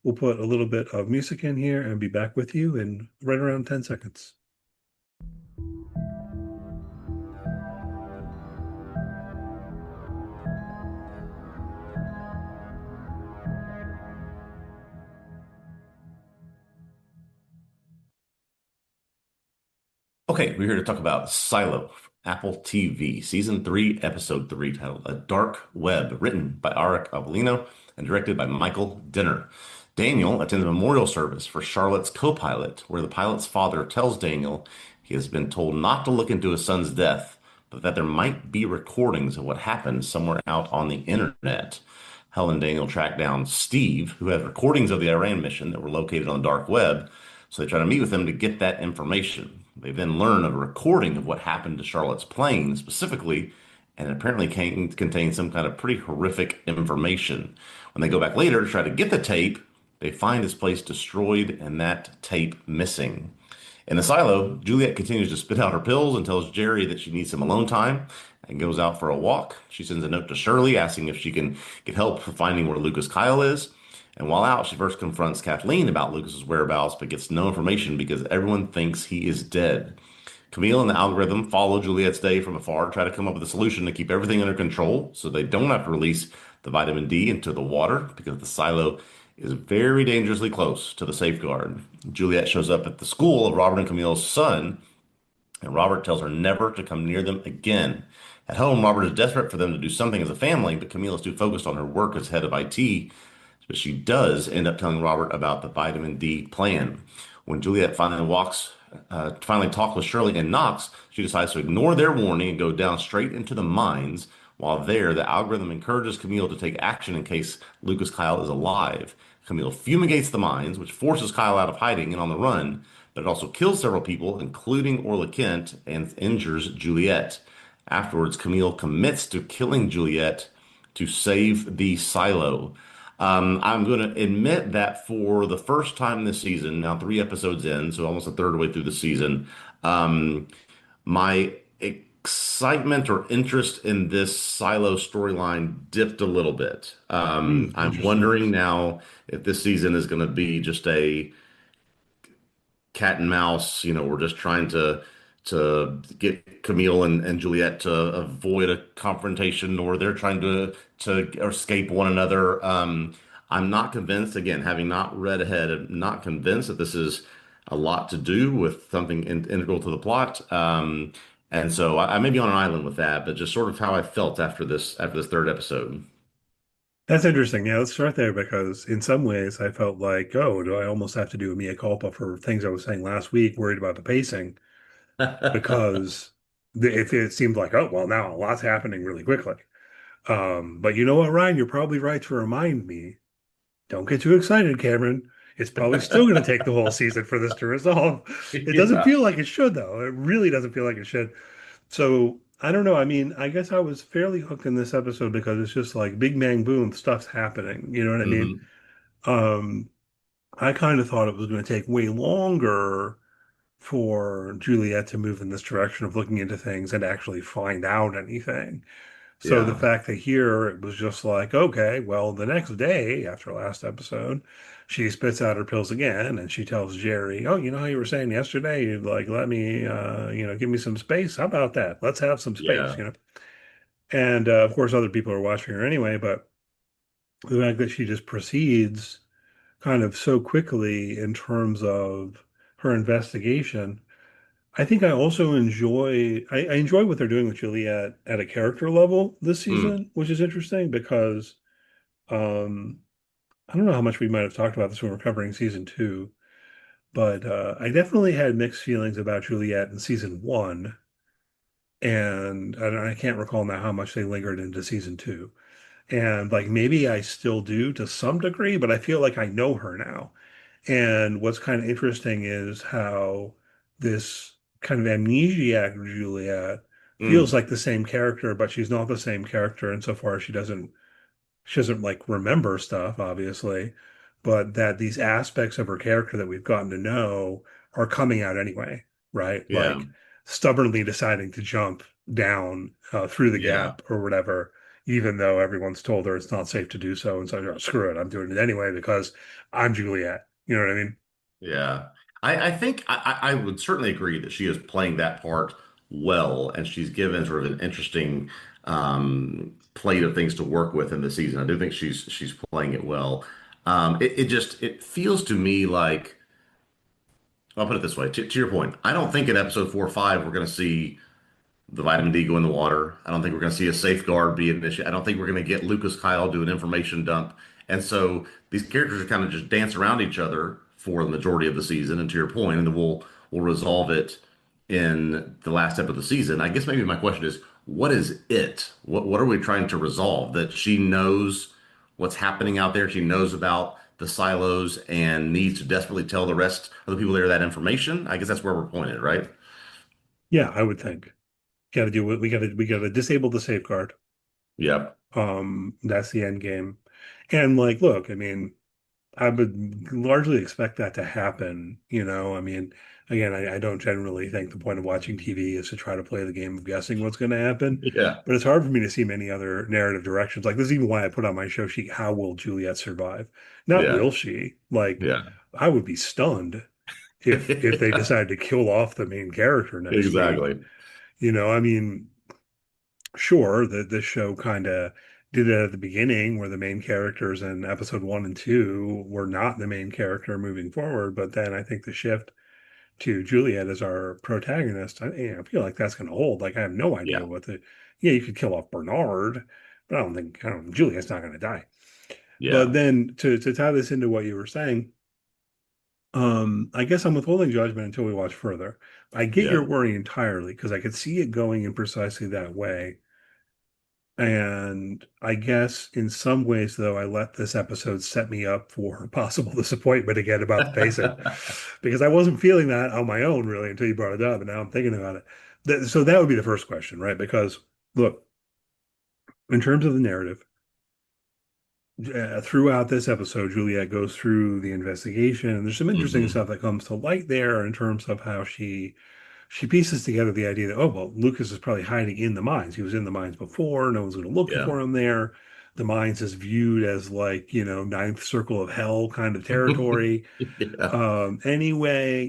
Speaker 3: We'll put a little bit of music in here and be back with you in right around 10 seconds.
Speaker 2: Okay, we're here to talk about Silo, Apple TV, Season 3, Episode 3, titled A Dark Web, written by Arik Avelino and directed by Michael Dinner. Daniel attends a memorial service for Charlotte's co-pilot, where the pilot's father tells Daniel he has been told not to look into his son's death, but that there might be recordings of what happened somewhere out on the internet. Helen and Daniel track down Steve, who has recordings of the Iran mission that were located on the dark web, so they try to meet with him to get that information. They then learn of a recording of what happened to Charlotte's plane specifically, and it apparently contains some kind of pretty horrific information. When they go back later to try to get the tape, they find his place destroyed and that tape missing. In the silo, Juliet continues to spit out her pills and tells Jerry that she needs some alone time and goes out for a walk. She sends a note to Shirley asking if she can get help for finding where Lucas Kyle is. And while out, she first confronts Kathleen about Lucas's whereabouts, but gets no information because everyone thinks he is dead. Camille and the algorithm follow Juliet's day from afar, try to come up with a solution to keep everything under control so they don't have to release the vitamin D into the water because the silo is very dangerously close to the safeguard. Juliet shows up at the school of Robert and Camille's son, and Robert tells her never to come near them again. At home, Robert is desperate for them to do something as a family, but Camille is too focused on her work as head of IT. But she does end up telling Robert about the vitamin D plan. When Juliet finally talks with Shirley and Knox, she decides to ignore their warning and go down straight into the mines. While there, the algorithm encourages Camille to take action in case Lucas Kyle is alive. Camille fumigates the mines, which forces Kyle out of hiding and on the run, but it also kills several people, including Orla Kent, and injures Juliet. Afterwards, Camille commits to killing Juliet to save the silo. I'm going to admit that for the first time this season, now 3 episodes in, so almost a third way through the season, my excitement or interest in this Silo storyline dipped a little bit. I'm
Speaker 3: Interesting.
Speaker 2: wondering now if this season is going to be just a cat and mouse. We're just trying to get Camille and Juliet to avoid a confrontation, or they're trying to escape one another. I'm not convinced. Again, having not read ahead, I'm not convinced that this is a lot to do with something integral to the plot. And so I may be on an island with that, but just sort of how I felt after this third episode.
Speaker 3: That's interesting. Yeah, let's start there because in some ways I felt like, oh, do I almost have to do a mea culpa for things I was saying last week, worried about the pacing? Because if it seemed like, oh, well, now a lot's happening really quickly. But you know what, Ryan? You're probably right to remind me. Don't get too excited, Cameron. It's probably still going to take the whole season for this to resolve. It doesn't
Speaker 2: Yeah.
Speaker 3: feel like it should, though. It really doesn't feel like it should. So I don't know. I mean, I guess I was fairly hooked in this episode because it's just like big bang boom, stuff's happening. You know what I mean?
Speaker 2: Hmm.
Speaker 3: Um, I kind of thought it was going to take way longer for Juliet to move in this direction of looking into things and actually find out anything. So the
Speaker 2: Yeah.
Speaker 3: fact that here it was just like, okay, well, the next day after last episode, she spits out her pills again and she tells Jerry, oh, you know how you were saying yesterday, you'd like let me, give me some space. How about that? Let's have some space,
Speaker 2: Yeah.
Speaker 3: And of course, other people are watching her anyway, but the fact that she just proceeds kind of so quickly in terms of her investigation. I think I also I enjoy what they're doing with Juliet at a character level this
Speaker 2: Mm,
Speaker 3: season, which is interesting because um, I don't know how much we might have talked about this when we're covering season two, but I definitely had mixed feelings about Juliet in season one, and I can't recall now how much they lingered into season two. And like maybe I still do to some degree, but I feel like I know her now. And what's kind of interesting is how this kind of amnesiac Juliet feels
Speaker 2: mm,
Speaker 3: like the same character, but she's not the same character insofar as she doesn't like remember stuff, obviously, but that these aspects of her character that we've gotten to know are coming out anyway, right?
Speaker 2: yeah,
Speaker 3: Like stubbornly deciding to jump down through the
Speaker 2: yeah,
Speaker 3: gap or whatever, even though everyone's told her it's not safe to do so. And so, "Oh, screw it, I'm doing it anyway because I'm Juliet." You know what I mean?
Speaker 2: yeah. I think I would certainly agree that she is playing that part well, and she's given sort of an interesting plate of things to work with in the season. I do think she's playing it well. It just it feels to me like I'll put it this way. To your point, I don't think in episode 4 or 5 we're going to see the vitamin D go in the water. I don't think we're going to see a safeguard be an issue. I don't think we're going to get Lucas Kyle do an information dump. And so these characters are kind of just dance around each other for the majority of the season. And to your point, and then we'll resolve it in the last step of the season. I guess maybe my question is, what is it? What are we trying to resolve? That she knows what's happening out there. She knows about the silos and needs to desperately tell the rest of the people there that information. I guess that's where we're pointed, right?
Speaker 3: Yeah, I would think. Got to do it. We got to disable the safeguard.
Speaker 2: Yep.
Speaker 3: That's the end game. And like, look, I mean, I would largely expect that to happen. I mean, again, I don't generally think the point of watching TV is to try to play the game of guessing what's going to happen.
Speaker 2: Yeah.
Speaker 3: But it's hard for me to see many other narrative directions. Like this is even why I put on my show sheet, how will Juliet survive? Not
Speaker 2: Yeah.
Speaker 3: will she? Like,
Speaker 2: Yeah.
Speaker 3: I would be stunned if they decide to kill off the main character next week.
Speaker 2: Exactly.
Speaker 3: I mean, sure that this show kind of did it at the beginning where the main characters in episode one and two were not the main character moving forward. But then I think the shift to Juliet as our protagonist, I feel like that's going to hold. Like I have no idea
Speaker 2: Yeah.
Speaker 3: what yeah, you could kill off Bernard, but I don't, Juliet's not going to die. But
Speaker 2: Yeah.
Speaker 3: then to tie this into what you were saying, I guess I'm withholding judgment until we watch further. I get
Speaker 2: Yeah.
Speaker 3: your worry entirely because I could see it going in precisely that way. And I guess in some ways, though, I let this episode set me up for possible disappointment again about the pacing because I wasn't feeling that on my own really until you brought it up. And now I'm thinking about it. So that would be the first question, right? Because look, in terms of the narrative, throughout this episode, Juliet goes through the investigation, and there's some interesting
Speaker 2: Hmm.
Speaker 3: stuff that comes to light there in terms of how she pieces together the idea that, oh, well, Lucas is probably hiding in the mines. He was in the mines before. No one's going to look
Speaker 2: Yeah.
Speaker 3: for him there. The mines is viewed as like, ninth circle of hell kind of territory.
Speaker 2: Yeah.
Speaker 3: Anyway,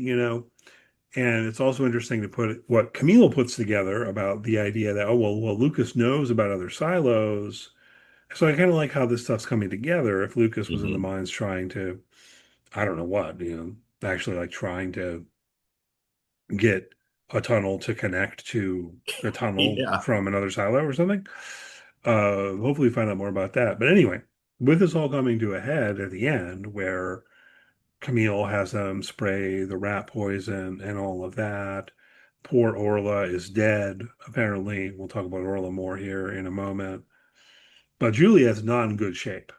Speaker 3: and it's also interesting to put what Camille puts together about the idea that, oh, well, Lucas knows about other silos. So I kind of like how this stuff's coming together. If Lucas was in the
Speaker 2: Hmm.
Speaker 3: mines trying to, I don't know what, actually like trying to get a tunnel to connect to a tunnel
Speaker 2: Yeah.
Speaker 3: from another silo or something. Hopefully find out more about that. But anyway, with this all coming to a head at the end, where Camille has them spray the rat poison and all of that. Poor Orla is dead, apparently. We'll talk about Orla more here in a moment. But Juliet's not in good shape.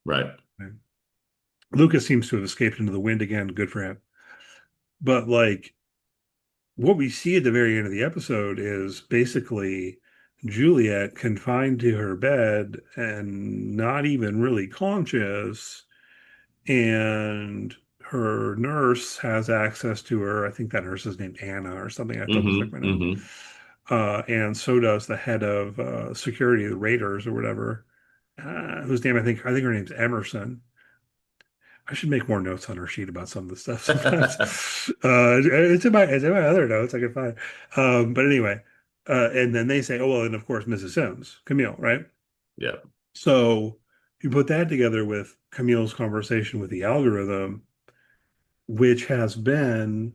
Speaker 2: Right.
Speaker 3: Lucas seems to have escaped into the wind again. Good for him. But like what we see at the very end of the episode is basically Juliet confined to her bed and not even really conscious. And her nurse has access to her. I think that nurse is named Anna or something. I have to double check
Speaker 2: Hmm.
Speaker 3: my notes.
Speaker 2: Hmm.
Speaker 3: And so does the head of security, the Raiders or whatever, whose name I think her name's Emerson. I should make more notes on her sheet about some of the stuff sometimes. It's in my other notes I can find. But anyway, And then they say, oh, well, and of course, Mrs. Sims, Camille, right?
Speaker 2: Yeah.
Speaker 3: So you put that together with Camille's conversation with the algorithm, which has been,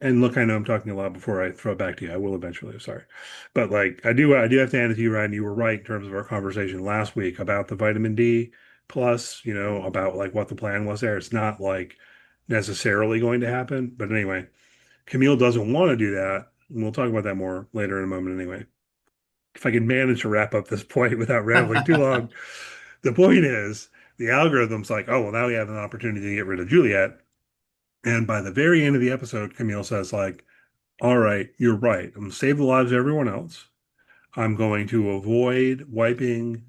Speaker 3: and look, I know I'm talking a lot before I throw it back to you. I will eventually, I'm sorry. But like I do have to hand it to you, Ryan. You were right in terms of our conversation last week about the vitamin D plus, about like what the plan was there. It's not like necessarily going to happen. But anyway, Camille doesn't want to do that. And we'll talk about that more later in a moment anyway. If I can manage to wrap up this point without rambling too long, the point is the algorithm's like, oh, well, now we have an opportunity to get rid of Juliet. And by the very end of the episode, Camille says, like, all right, you're right. I'm going to save the lives of everyone else. I'm going to avoid wiping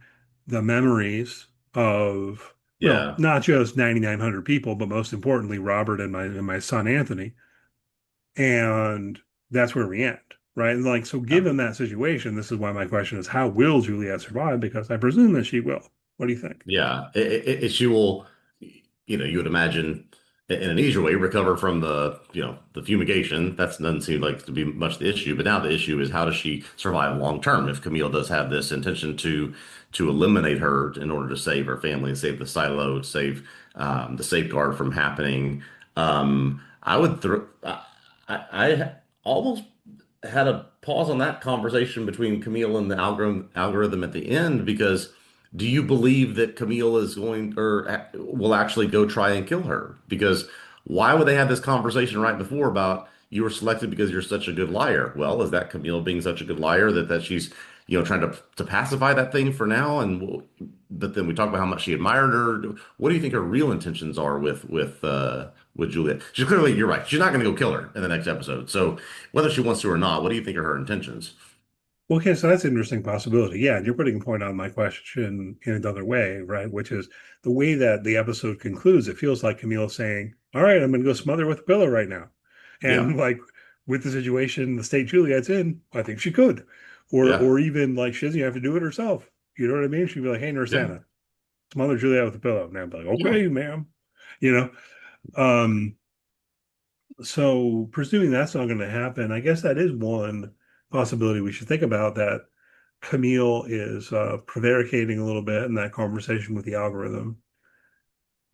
Speaker 3: the memories of, well,
Speaker 2: Yeah.
Speaker 3: not just 9,900 people, but most importantly, Robert and my son Anthony. And that's where we end, right? And like, so
Speaker 2: Yeah.
Speaker 3: given that situation, this is why my question is, how will Juliet survive? Because I presume that she will. What do you think?
Speaker 2: Yeah. She will, you would imagine in an easier way recover from the fumigation. That doesn't seem like to be much the issue. But now the issue is how does she survive long term if Camille does have this intention to eliminate her in order to save her family and save the silo, save the safeguard from happening. I would throw. I almost had a pause on that conversation between Camille and the algorithm at the end because do you believe that Camille is going or will actually go try and kill her? Because why would they have this conversation right before about you were selected because you're such a good liar? Well, is that Camille being such a good liar that she's trying to pacify that thing for now? But then we talk about how much she admired her. What do you think her real intentions are with Juliet? She's clearly, you're right. She's not going to go kill her in the next episode. So whether she wants to or not, what do you think are her intentions?
Speaker 3: Okay, so that's an interesting possibility. Yeah, and you're putting a point on my question in another way, right? Which is the way that the episode concludes, it feels like Camille saying, all right, I'm going to go smother with a pillow right now.
Speaker 2: Yeah,
Speaker 3: And like with the situation, the state Juliet's in, I think she could. Or
Speaker 2: yeah,
Speaker 3: or even like she doesn't have to do it herself. You know what I mean? She'd be like, hey, Nurse
Speaker 2: yeah,
Speaker 3: Anna, smother Juliet with a pillow. And I'd be like,
Speaker 2: yeah,
Speaker 3: okay, ma'am. You know? Um, so presuming that's not going to happen, I guess that is one possibility we should think about that Camille is prevaricating a little bit in that conversation with the algorithm,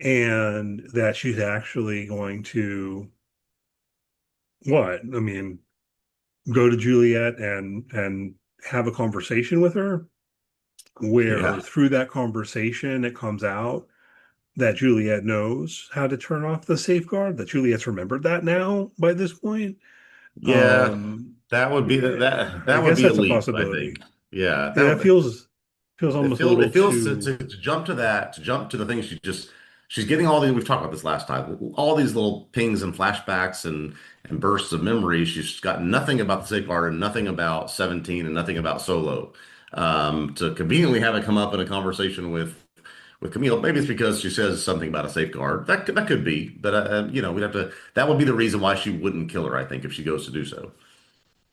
Speaker 3: and that she's actually going to what? I mean, go to Juliet and have a conversation with her, where
Speaker 2: yeah.
Speaker 3: through that conversation it comes out that Juliet knows how to turn off the safeguard, that Juliet's remembered that now by this point.
Speaker 2: Yeah,
Speaker 3: Um,
Speaker 2: that would be
Speaker 3: yeah,
Speaker 2: that
Speaker 3: I
Speaker 2: that would
Speaker 3: guess
Speaker 2: be a
Speaker 3: that's a
Speaker 2: leap, I think.
Speaker 3: possibility.
Speaker 2: Yeah,
Speaker 3: Yeah, that feels almost a little
Speaker 2: it feels
Speaker 3: too.
Speaker 2: to jump to that, to jump to the things she's getting all these, we've talked about this last time, all these little pings and flashbacks and bursts of memory. She's got nothing about the safeguard and nothing about 17 and nothing about Solo. To conveniently have it come up in a conversation with Camille, maybe it's because she says something about a safeguard. That could be, but we'd have to. That would be the reason why she wouldn't kill her, I think, if she goes to do so.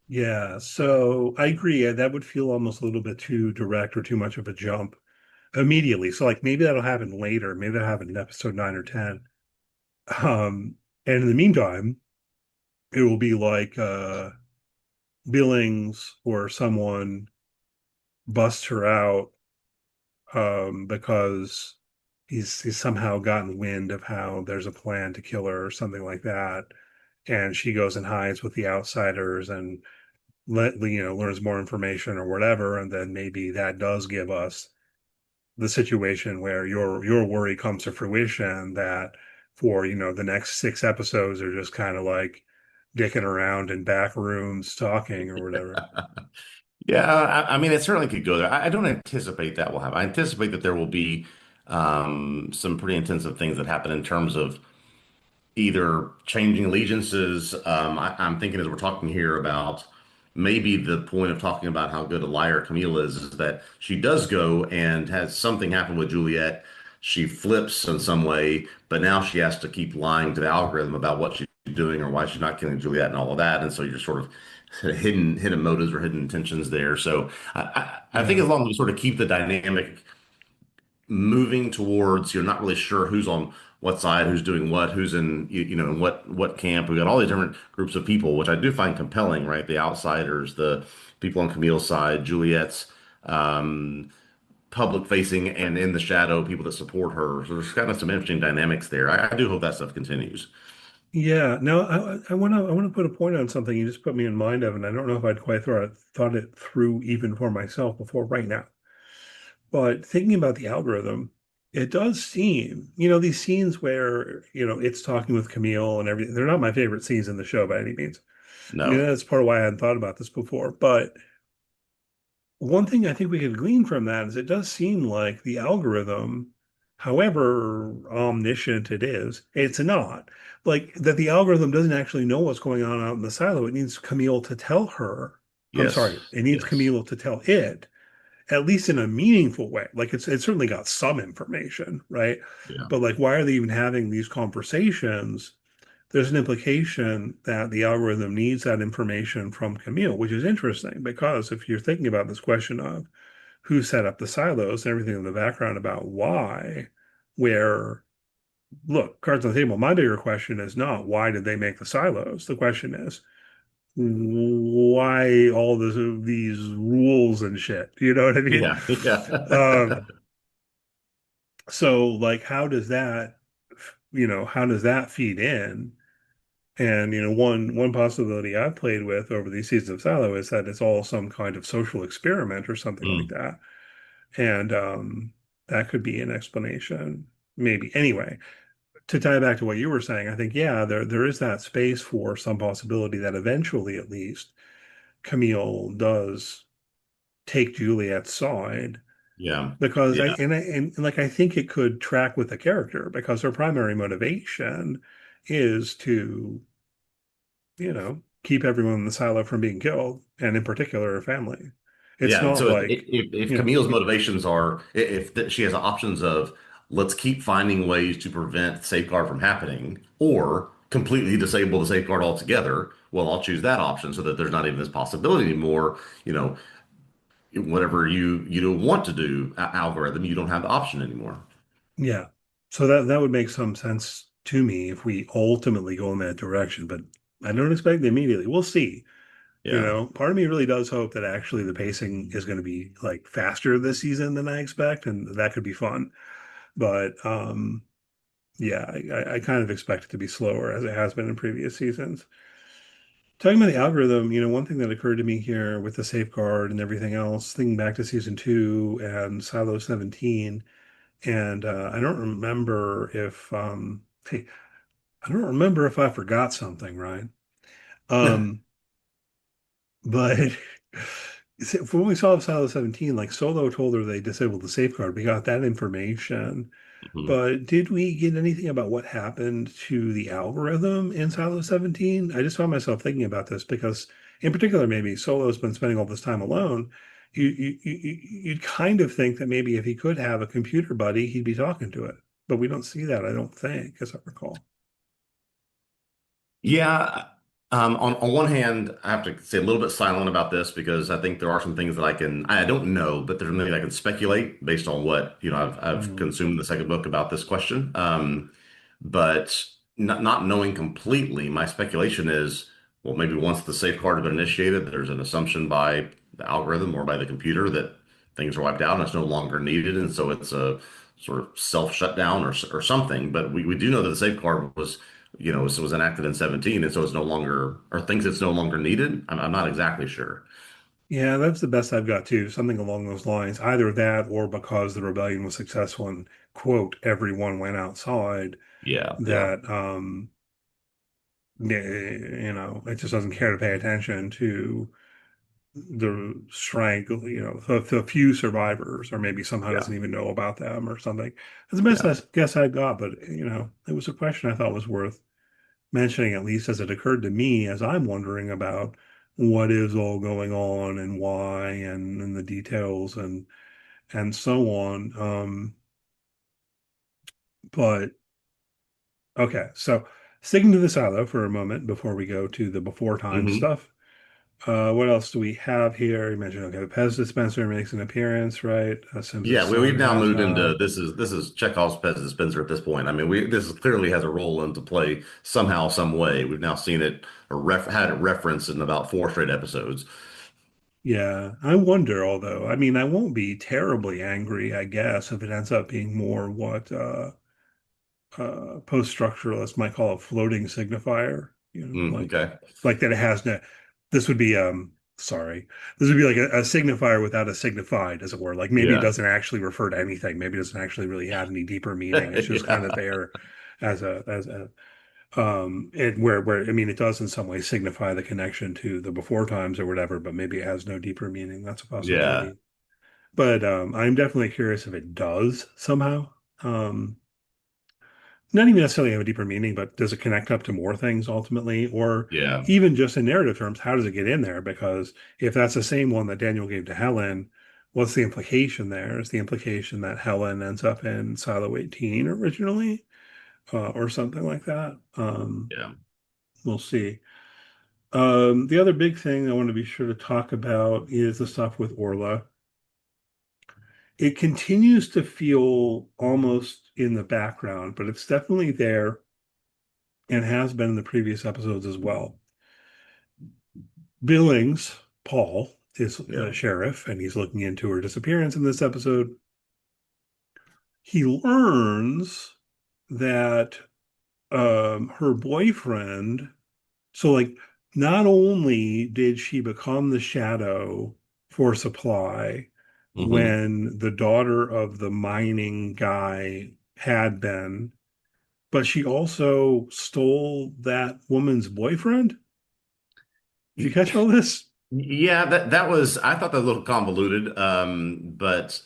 Speaker 3: Yeah, so I agree. That would feel almost a little bit too direct or too much of a jump immediately. So like maybe that'll happen later. Maybe that'll happen in episode 9 or 10. And in the meantime, it will be like Billings or someone busts her out because he's somehow gotten wind of how there's a plan to kill her or something like that. And she goes and hides with the outsiders and learns more information or whatever, and then maybe that does give us the situation where your worry comes to fruition that for the next 6 episodes are just kind of like dicking around in back rooms talking or whatever.
Speaker 2: Yeah, I mean, it certainly could go there. I don't anticipate that will happen. I anticipate that there will be some pretty intensive things that happen in terms of either changing allegiances. I'm thinking as we're talking here about maybe the point of talking about how good a liar Camille is that she does go and has something happen with Juliet. She flips in some way, but now she has to keep lying to the algorithm about what she's doing or why she's not killing Juliet and all of that. And so you're sort of hidden motives or hidden intentions there. So I think
Speaker 3: Yeah.
Speaker 2: as long as we sort of keep the dynamic moving towards you're not really sure who's on what side, who's doing what, who's in in what camp. We got all these different groups of people, which I do find compelling, right? The outsiders, the people on Camille's side, Juliet's um, public facing and in the shadow, people that support her. So there's kind of some interesting dynamics there. I do hope that stuff continues.
Speaker 3: Yeah, no, I want to put a point on something you just put me in mind of, and I don't know if I'd quite thought it through even for myself before right now. But thinking about the algorithm, it does seem, these scenes where, it's talking with Camille and everything, they're not my favorite scenes in the show by any means. I mean,
Speaker 2: No.
Speaker 3: that's part of why I hadn't thought about this before. But one thing I think we could glean from that is it does seem like the algorithm, however omniscient it is, it's not. Like that the algorithm doesn't actually know what's going on out in the silo. It needs Camille to tell her. I'm
Speaker 2: Yes.
Speaker 3: sorry, it needs
Speaker 2: Yes.
Speaker 3: Camille to tell it, at least in a meaningful way. Like it's certainly got some information, right?
Speaker 2: Yeah.
Speaker 3: But like, why are they even having these conversations? There's an implication that the algorithm needs that information from Camille, which is interesting because if you're thinking about this question of who set up the silos and everything in the background about why, where, look, cards on the table, my bigger question is not why did they make the silos? The question is why all these rules and shit? You know what I mean?
Speaker 2: Yeah. Yeah.
Speaker 3: Um, so like how does that feed in? And one possibility I've played with over these seasons of Silo is that it's all some kind of social experiment or something like
Speaker 2: Mm.
Speaker 3: that. And that could be an explanation, maybe. Anyway, to tie back to what you were saying, I think, yeah, there is that space for some possibility that eventually, at least, Camille does take Juliet's side
Speaker 2: Yeah.
Speaker 3: because
Speaker 2: Yeah.
Speaker 3: like I think it could track with the character because her primary motivation is to keep everyone in the silo from being killed, and in particular her family. It's
Speaker 2: Yeah. And
Speaker 3: not
Speaker 2: so
Speaker 3: like,
Speaker 2: if
Speaker 3: you know,
Speaker 2: Camille's motivations are, she has options of let's keep finding ways to prevent safeguard from happening or completely disable the safeguard altogether, well, I'll choose that option so that there's not even this possibility anymore. You know, whatever you don't want to do, algorithm, you don't have the option anymore.
Speaker 3: yeah. So that would make some sense to me if we ultimately go in that direction, but I don't expect it immediately. We'll see.
Speaker 2: Yeah.
Speaker 3: Part of me really does hope that actually the pacing is going to be like faster this season than I expect, and that could be fun. But yeah, I kind of expect it to be slower as it has been in previous seasons. Talking about the algorithm, one thing that occurred to me here with the safeguard and everything else, thinking back to season 2 and Silo 17, and I don't remember if hey, I don't remember if I forgot something, right? Um, but when we saw Silo 17, like Solo told her they disabled the safeguard. We got that information.
Speaker 2: Mhm.
Speaker 3: But did we get anything about what happened to the algorithm in Silo 17? I just found myself thinking about this because, in particular, maybe Solo's been spending all this time alone. You'd kind of think that maybe if he could have a computer buddy, he'd be talking to it. But we don't see that, I don't think, as I recall.
Speaker 2: Yeah. On one hand, I have to say a little bit silent about this because I think there are some things that I don't know, but there's maybe I can speculate based on what, I've
Speaker 3: Mm,
Speaker 2: consumed the second book about this question. But not knowing completely, my speculation is, well, maybe once the safeguard has been initiated, there's an assumption by the algorithm or by the computer that things are wiped out and it's no longer needed. And so it's a sort of self shutdown or something. But we do know that the safeguard was enacted in 17, and so it's no longer, or thinks it's no longer needed. I'm not exactly sure.
Speaker 3: yeah, that's the best I've got too. Something along those lines. Either that or because the rebellion was successful and, quote, everyone went outside,
Speaker 2: Yeah, yeah,
Speaker 3: that it just doesn't care to pay attention to the strength, the few survivors, or maybe somehow
Speaker 2: yeah,
Speaker 3: doesn't even know about them or something. That's the best
Speaker 2: yeah.
Speaker 3: I guess I got, but it was a question I thought was worth mentioning, at least as it occurred to me as I'm wondering about what is all going on and why and the details and so on. But okay, so sticking to the silo for a moment before we go to the before time
Speaker 2: Hmm.
Speaker 3: stuff. What else do we have here? You mentioned, okay, the Pez dispenser makes an appearance, right? Sims's
Speaker 2: Yeah,
Speaker 3: son
Speaker 2: we've now
Speaker 3: has
Speaker 2: moved into
Speaker 3: that.
Speaker 2: this is Chekhov's pet dispenser at this point. I mean, we this clearly has a role into play somehow, some way. We've now seen it or had it referenced in about four straight episodes.
Speaker 3: Yeah, I wonder, although, I mean, I won't be terribly angry, I guess, if it ends up being more what post-structuralists might call a floating signifier,
Speaker 2: Okay.
Speaker 3: like that it has no, this would be, sorry, this would be like a signifier without a signified, as it were. Like maybe it
Speaker 2: Yeah.
Speaker 3: doesn't actually refer to anything. Maybe it doesn't actually really have any deeper meaning. It's just kind of
Speaker 2: Yeah.
Speaker 3: there as a it where I mean it does in some way signify the connection to the before times or whatever, but maybe it has no deeper meaning. That's a
Speaker 2: Yeah.
Speaker 3: possibility. But I'm definitely curious if it does somehow. Um, Not even necessarily have a deeper meaning, but does it connect up to more things ultimately? Or
Speaker 2: Yeah.
Speaker 3: even just in narrative terms, how does it get in there? Because if that's the same one that Daniel gave to Helen, what's the implication there? Is the implication that Helen ends up in Silo 18 originally, or something like that?
Speaker 2: Yeah.
Speaker 3: We'll see. The other big thing I want to be sure to talk about is the stuff with Orla. It continues to feel almost in the background, but it's definitely there and has been in the previous episodes as well. Billings, Paul, is
Speaker 2: Yeah.
Speaker 3: a sheriff, and he's looking into her disappearance in this episode. He learns that her boyfriend, so like, not only did she become the shadow for Supply
Speaker 2: Hmm.
Speaker 3: when the daughter of the mining guy had been, but she also stole that woman's boyfriend. Did you catch all this?
Speaker 2: Yeah, that was I thought that was a little convoluted, but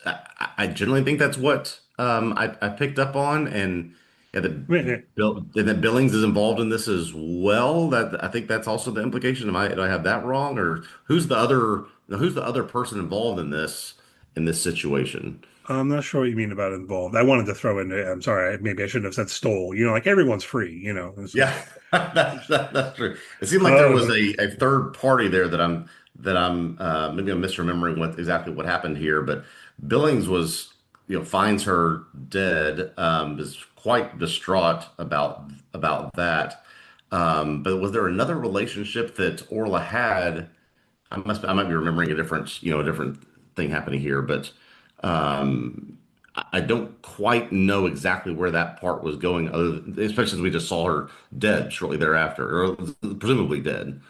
Speaker 2: I generally think that's what I picked up on, and yeah, that Billings is involved in this as well. That I think that's also the implication. Do I have that wrong, or who's the other person involved in this situation?
Speaker 3: I'm not sure what you mean about involved. I wanted to throw in, I'm sorry, maybe I shouldn't have said stole. Like everyone's free, It's
Speaker 2: Yeah,
Speaker 3: like,
Speaker 2: that's true. It seemed like there was
Speaker 3: uh,
Speaker 2: a third party there that I'm maybe I'm misremembering what happened here, but Billings was finds her dead, is quite distraught about that. But was there another relationship that Orla had? I might be remembering a different thing happening here, but I don't quite know exactly where that part was going, especially since we just saw her dead shortly thereafter, or presumably dead.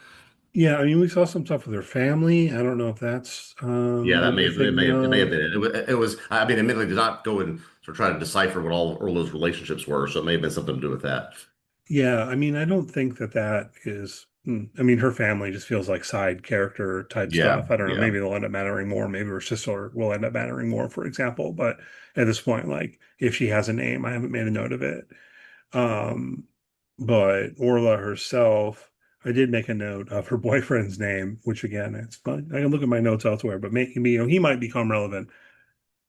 Speaker 3: yeah, I mean, we saw some stuff with her family. I don't know if that's
Speaker 2: Yeah,
Speaker 3: what you're thinking
Speaker 2: it may have
Speaker 3: of.
Speaker 2: been it. It was, I mean, admittedly, did not go and sort of try to decipher what all those relationships were, so it may have been something to do with that.
Speaker 3: Yeah, I mean, I don't think that that is. I mean, her family just feels like side character type
Speaker 2: Yeah,
Speaker 3: stuff. I don't know.
Speaker 2: yeah,
Speaker 3: Maybe they'll end up mattering more. Maybe her sister will end up mattering more, for example. But at this point, like, if she has a name, I haven't made a note of it. Um, but Orla herself, I did make a note of her boyfriend's name, which again, it's fine. I can look at my notes elsewhere, but maybe he might become relevant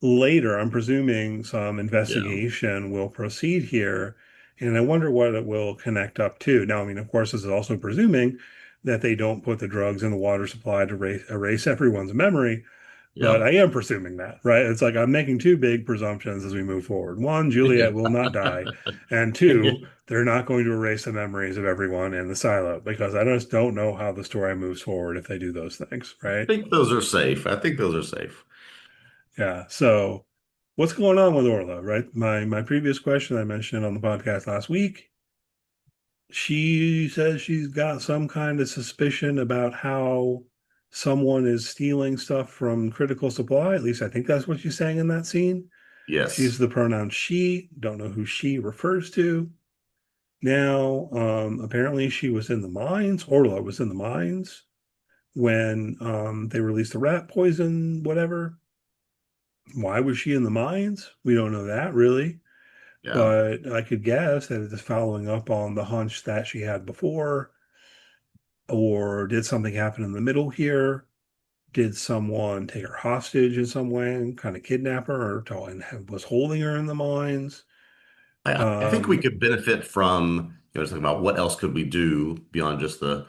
Speaker 3: later. I'm presuming some
Speaker 2: yeah,
Speaker 3: investigation will proceed here, and I wonder what it will connect up to. Now, I mean, of course, this is also presuming that they don't put the drugs in the water supply to erase everyone's memory. But
Speaker 2: yeah.
Speaker 3: I am presuming that, right? It's like I'm making two big presumptions as we move forward. One, Juliet will not die. And two, they're not going to erase the memories of everyone in the silo because I just don't know how the story moves forward if they do those things,
Speaker 2: I
Speaker 3: right?
Speaker 2: think those are safe. I think those are safe.
Speaker 3: Yeah. So what's going on with Orla, right? My previous question I mentioned on the podcast last week, she says she's got some kind of suspicion about how someone is stealing stuff from critical supply. At least I think that's what she's saying in that scene. She
Speaker 2: Yes.
Speaker 3: uses the pronoun she, don't know who she refers to. Now, apparently she was in the mines, Orla was in the mines when they released the rat poison, whatever. Why was she in the mines? We don't know that really,
Speaker 2: Yeah.
Speaker 3: but I could guess that it is following up on the hunch that she had before. Or did something happen in the middle here? Did someone take her hostage in some way and kind of kidnap her and was holding her in the mines?
Speaker 2: I think we
Speaker 3: Um,
Speaker 2: could benefit from, just talking about what else could we do beyond just the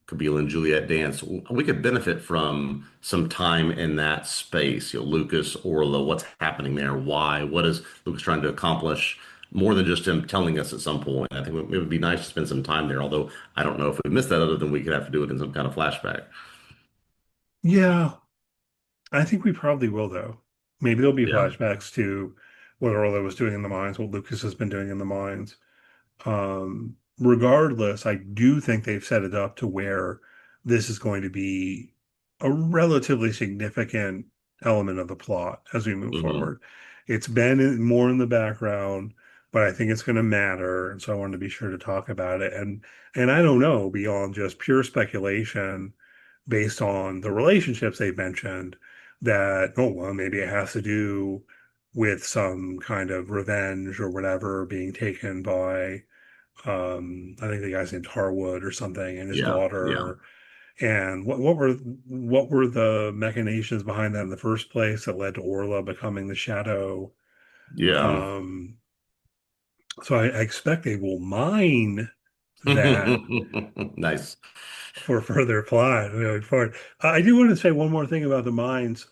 Speaker 2: Camille and Juliet dance. We could benefit from some time in that space. Lucas, Orla, what's happening there? Why? What is Lucas trying to accomplish? More than just him telling us at some point. I think it would be nice to spend some time there. Although I don't know if we missed that, other than we could have to do it in some kind of flashback.
Speaker 3: Yeah, I think we probably will, though. Maybe there'll be
Speaker 2: Yeah.
Speaker 3: flashbacks to what Orla was doing in the mines, what Lucas has been doing in the mines. Regardless, I do think they've set it up to where this is going to be a relatively significant element of the plot as we move
Speaker 2: Hmm.
Speaker 3: forward. It's been more in the background, but I think it's going to matter, and so I wanted to be sure to talk about it. And I don't know beyond just pure speculation based on the relationships they've mentioned that, oh, well, maybe it has to do with some kind of revenge or whatever being taken by I think the guy's named Harwood or something, and his
Speaker 2: Yeah. Yeah.
Speaker 3: daughter. And what were the machinations behind that in the first place that led to Orla becoming the Shadow?
Speaker 2: Yeah.
Speaker 3: Um, so I expect they will mine that
Speaker 2: Nice.
Speaker 3: for further plot moving forward. I do want to say one more thing about the mines,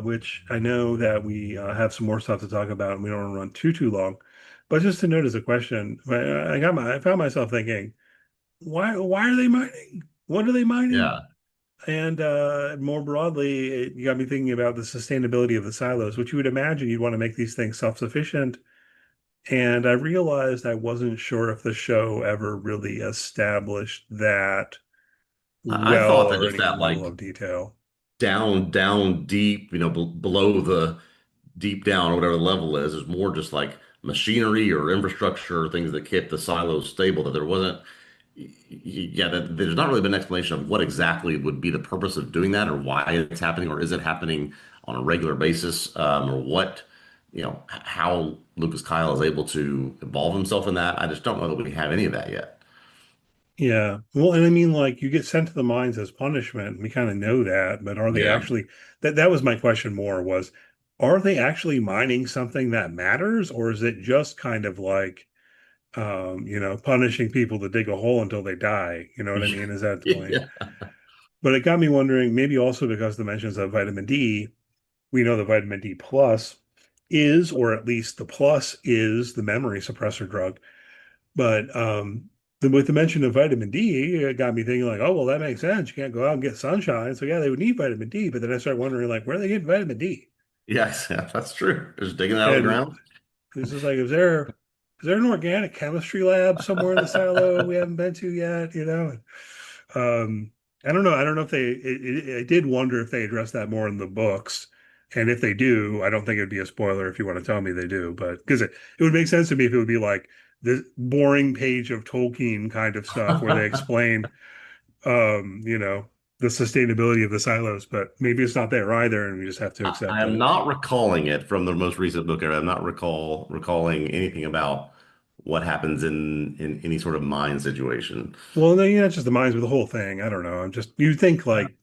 Speaker 3: which I know that we have some more stuff to talk about, and we don't want to run too long. But just to note as a question, I found myself thinking, why are they mining? What are they mining?
Speaker 2: Yeah.
Speaker 3: And more broadly, it got me thinking about the sustainability of the silos, which you would imagine you'd want to make these things self-sufficient. And I realized I wasn't sure if the show ever really established that
Speaker 2: I
Speaker 3: well
Speaker 2: thought that
Speaker 3: or
Speaker 2: just
Speaker 3: any
Speaker 2: that
Speaker 3: level
Speaker 2: like
Speaker 3: of detail.
Speaker 2: down deep, below the deep down or whatever the level is more just like machinery or infrastructure, things that kept the silos stable. That there wasn't, yeah, that there's not really been an explanation of what exactly would be the purpose of doing that, or why it's happening, or is it happening on a regular basis, or what, how Lucas Kyle is able to involve himself in that. I just don't know that we have any of that yet.
Speaker 3: Yeah. Well, and I mean, like you get sent to the mines as punishment. We kind of know that, but are they
Speaker 2: Yeah.
Speaker 3: actually that was my question more was, are they actually mining something that matters, or is it just kind of like punishing people to dig a hole until they die? You know what I mean? Is that the point?
Speaker 2: Yeah.
Speaker 3: But it got me wondering, maybe also because the mentions of vitamin D, we know the vitamin D plus is, or at least the plus is the memory suppressor drug. But with the mention of vitamin D, it got me thinking like, oh, well, that makes sense. You can't go out and get sunshine. So yeah, they would need vitamin D. But then I started wondering like, where are they getting vitamin D?
Speaker 2: Yes, yeah, that's true. Just digging it out of the
Speaker 3: And
Speaker 2: ground.
Speaker 3: this is like, is there an organic chemistry lab somewhere in the silo we haven't been to yet? Um, I don't know. I don't know if I did wonder if they address that more in the books. And if they do, I don't think it'd be a spoiler if you want to tell me they do, but because it would make sense to me if it would be like this boring page of Tolkien kind of stuff where they explain, um, you know, the sustainability of the silos, but maybe it's not there either, and we just have to
Speaker 2: I
Speaker 3: accept
Speaker 2: am
Speaker 3: it.
Speaker 2: not recalling it from the most recent book. I'm not recalling anything about what happens in any sort of mine situation.
Speaker 3: Well, no, yeah, it's just the minds with the whole thing. I don't know. I'm just you'd think like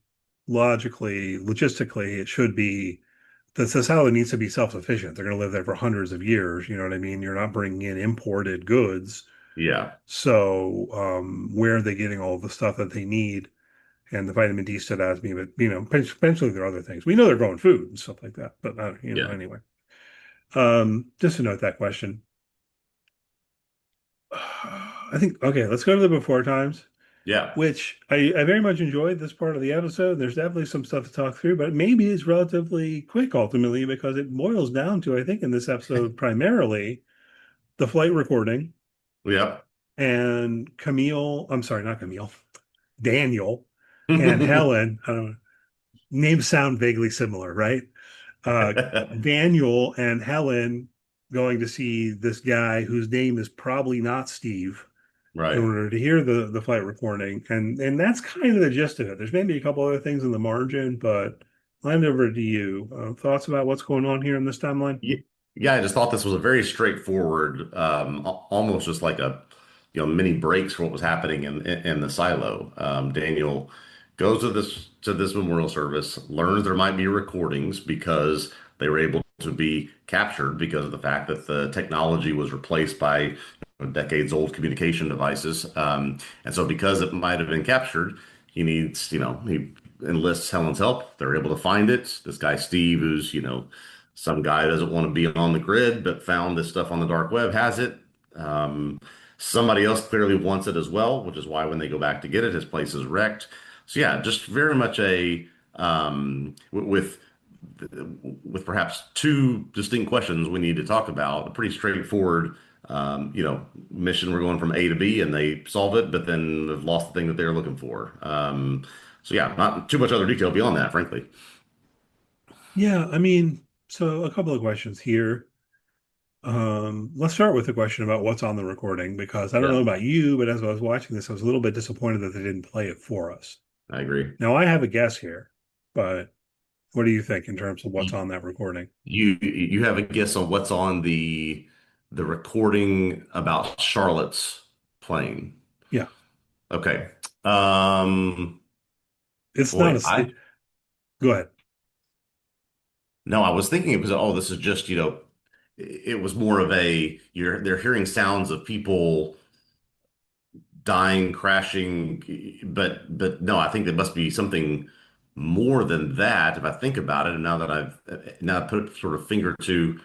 Speaker 3: logically, logistically, it should be that's how it needs to be self-sufficient. They're going to live there for hundreds of years. You know what I mean? You're not bringing in imported goods.
Speaker 2: Yeah,
Speaker 3: So where are they getting all the stuff that they need? And the vitamin D stood out to me, but potentially there are other things. We know they're growing food and stuff like that, but
Speaker 2: yeah,
Speaker 3: anyway. Just to note that question. I think okay, let's go to the before times,
Speaker 2: yeah.
Speaker 3: which I very much enjoyed this part of the episode. There's definitely some stuff to talk through, but maybe it's relatively quick ultimately because it boils down to, I think, in this episode primarily the flight recording
Speaker 2: Yep.
Speaker 3: and Camille. I'm sorry, not Camille, Daniel and Helen. I don't know, names sound vaguely similar, right? Uh, Daniel and Helen going to see this guy whose name is probably not Steve in
Speaker 2: Right.
Speaker 3: order to hear the flight recording, and that's kind of the gist of it. There's maybe a couple other things in the margin, but land over to you. Thoughts about what's going on here in this timeline?
Speaker 2: Yeah, yeah, I just thought this was a very straightforward, almost just like a, mini breaks for what was happening in the silo. Daniel goes to this memorial service, learns there might be recordings because they were able to be captured because of the fact that the technology was replaced by decades old communication devices. And so because it might have been captured, he needs, he enlists Helen's help. They're able to find it. This guy, Steve, who's, some guy who doesn't want to be on the grid, but found this stuff on the dark web, has it. Um, Somebody else clearly wants it as well, which is why when they go back to get it, his place is wrecked. So yeah, just very much with perhaps two distinct questions we need to talk about. A pretty straightforward, mission. We're going from A to B, and they solve it, but then they've lost the thing that they're looking for. So yeah, not too much other detail beyond that, frankly.
Speaker 3: Yeah, I mean, so a couple of questions here. Let's start with the question about what's on the recording, because I don't know
Speaker 2: Yeah,
Speaker 3: about you, but as I was watching this, I was a little bit disappointed that they didn't play it for us.
Speaker 2: I agree.
Speaker 3: Now, I have a guess here, but what do you think in terms of what's
Speaker 2: You
Speaker 3: on that recording?
Speaker 2: you have a guess on what's on the recording about Charlotte's plane?
Speaker 3: Yeah,
Speaker 2: Okay. Um,
Speaker 3: it's not
Speaker 2: Boy,
Speaker 3: a. Go ahead.
Speaker 2: no, I was thinking because this is just, it was more of they're hearing sounds of people dying, crashing, but no, I think there must be something more than that if I think about it. And now I put sort of finger to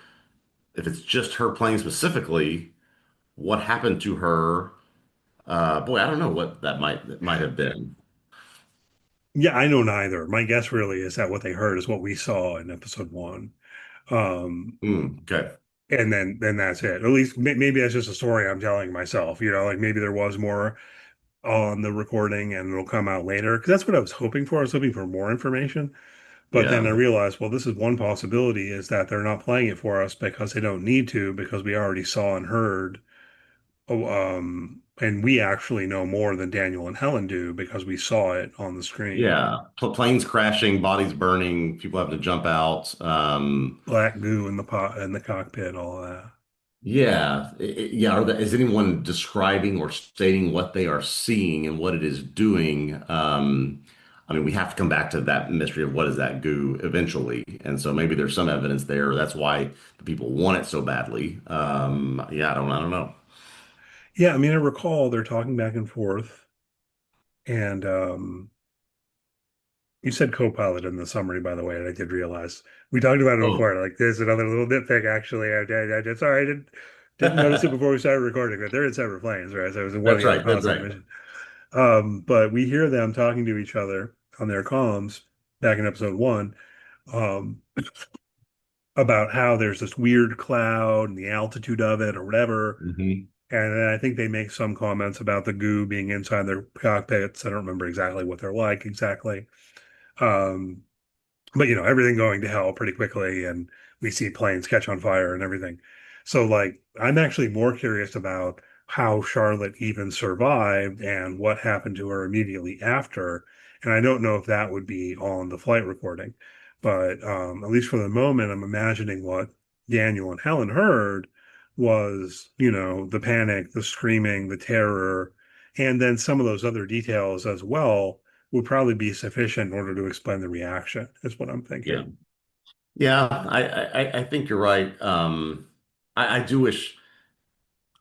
Speaker 2: if it's just her plane specifically, what happened to her? Boy, I don't know what that might have been.
Speaker 3: Yeah, I know neither. My guess really is that what they heard is what we saw in episode one. Um,
Speaker 2: Okay.
Speaker 3: and then that's it. At least maybe that's just a story I'm telling myself, like maybe there was more on the recording and it'll come out later. Because that's what I was hoping for. I was hoping for more information. But then I
Speaker 2: Yeah.
Speaker 3: realized, well, this is one possibility is that they're not playing it for us because they don't need to, because we already saw and heard. Oh, and we actually know more than Daniel and Helen do because we saw it on the screen.
Speaker 2: Yeah. Planes crashing, bodies burning, people having to jump out.
Speaker 3: Black goo in the pot in the cockpit, all of that.
Speaker 2: Yeah, yeah. Is anyone describing or stating what they are seeing and what it is doing? I mean, we have to come back to that mystery of what is that goo eventually, and so maybe there's some evidence there. That's why the people want it so badly. Yeah, I don't know.
Speaker 3: Yeah, I mean, I recall they're talking back and forth, and you said co-pilot in the summary, by the way, and I did realize we talked about it
Speaker 2: Oh,
Speaker 3: before. Like, there's another little nitpick, actually. Sorry, I didn't notice it before we started recording, but they're in separate planes, right? So it was one of
Speaker 2: that's
Speaker 3: the other
Speaker 2: right. That's
Speaker 3: pilots on the
Speaker 2: right.
Speaker 3: mission. But we hear them talking to each other on their comms back in episode one, um, about how there's this weird cloud and the altitude of it or whatever.
Speaker 2: Hmm.
Speaker 3: And then I think they make some comments about the goo being inside their cockpits. I don't remember exactly what they're like exactly. Um, but everything going to hell pretty quickly, and we see planes catch on fire and everything. So like I'm actually more curious about how Charlotte even survived and what happened to her immediately after. And I don't know if that would be on the flight recording, but at least for the moment, I'm imagining what Daniel and Helen heard was, the panic, the screaming, the terror, and then some of those other details as well would probably be sufficient in order to explain the reaction, is what I'm
Speaker 2: Yeah,
Speaker 3: thinking.
Speaker 2: yeah. I think you're right. I, I do wish.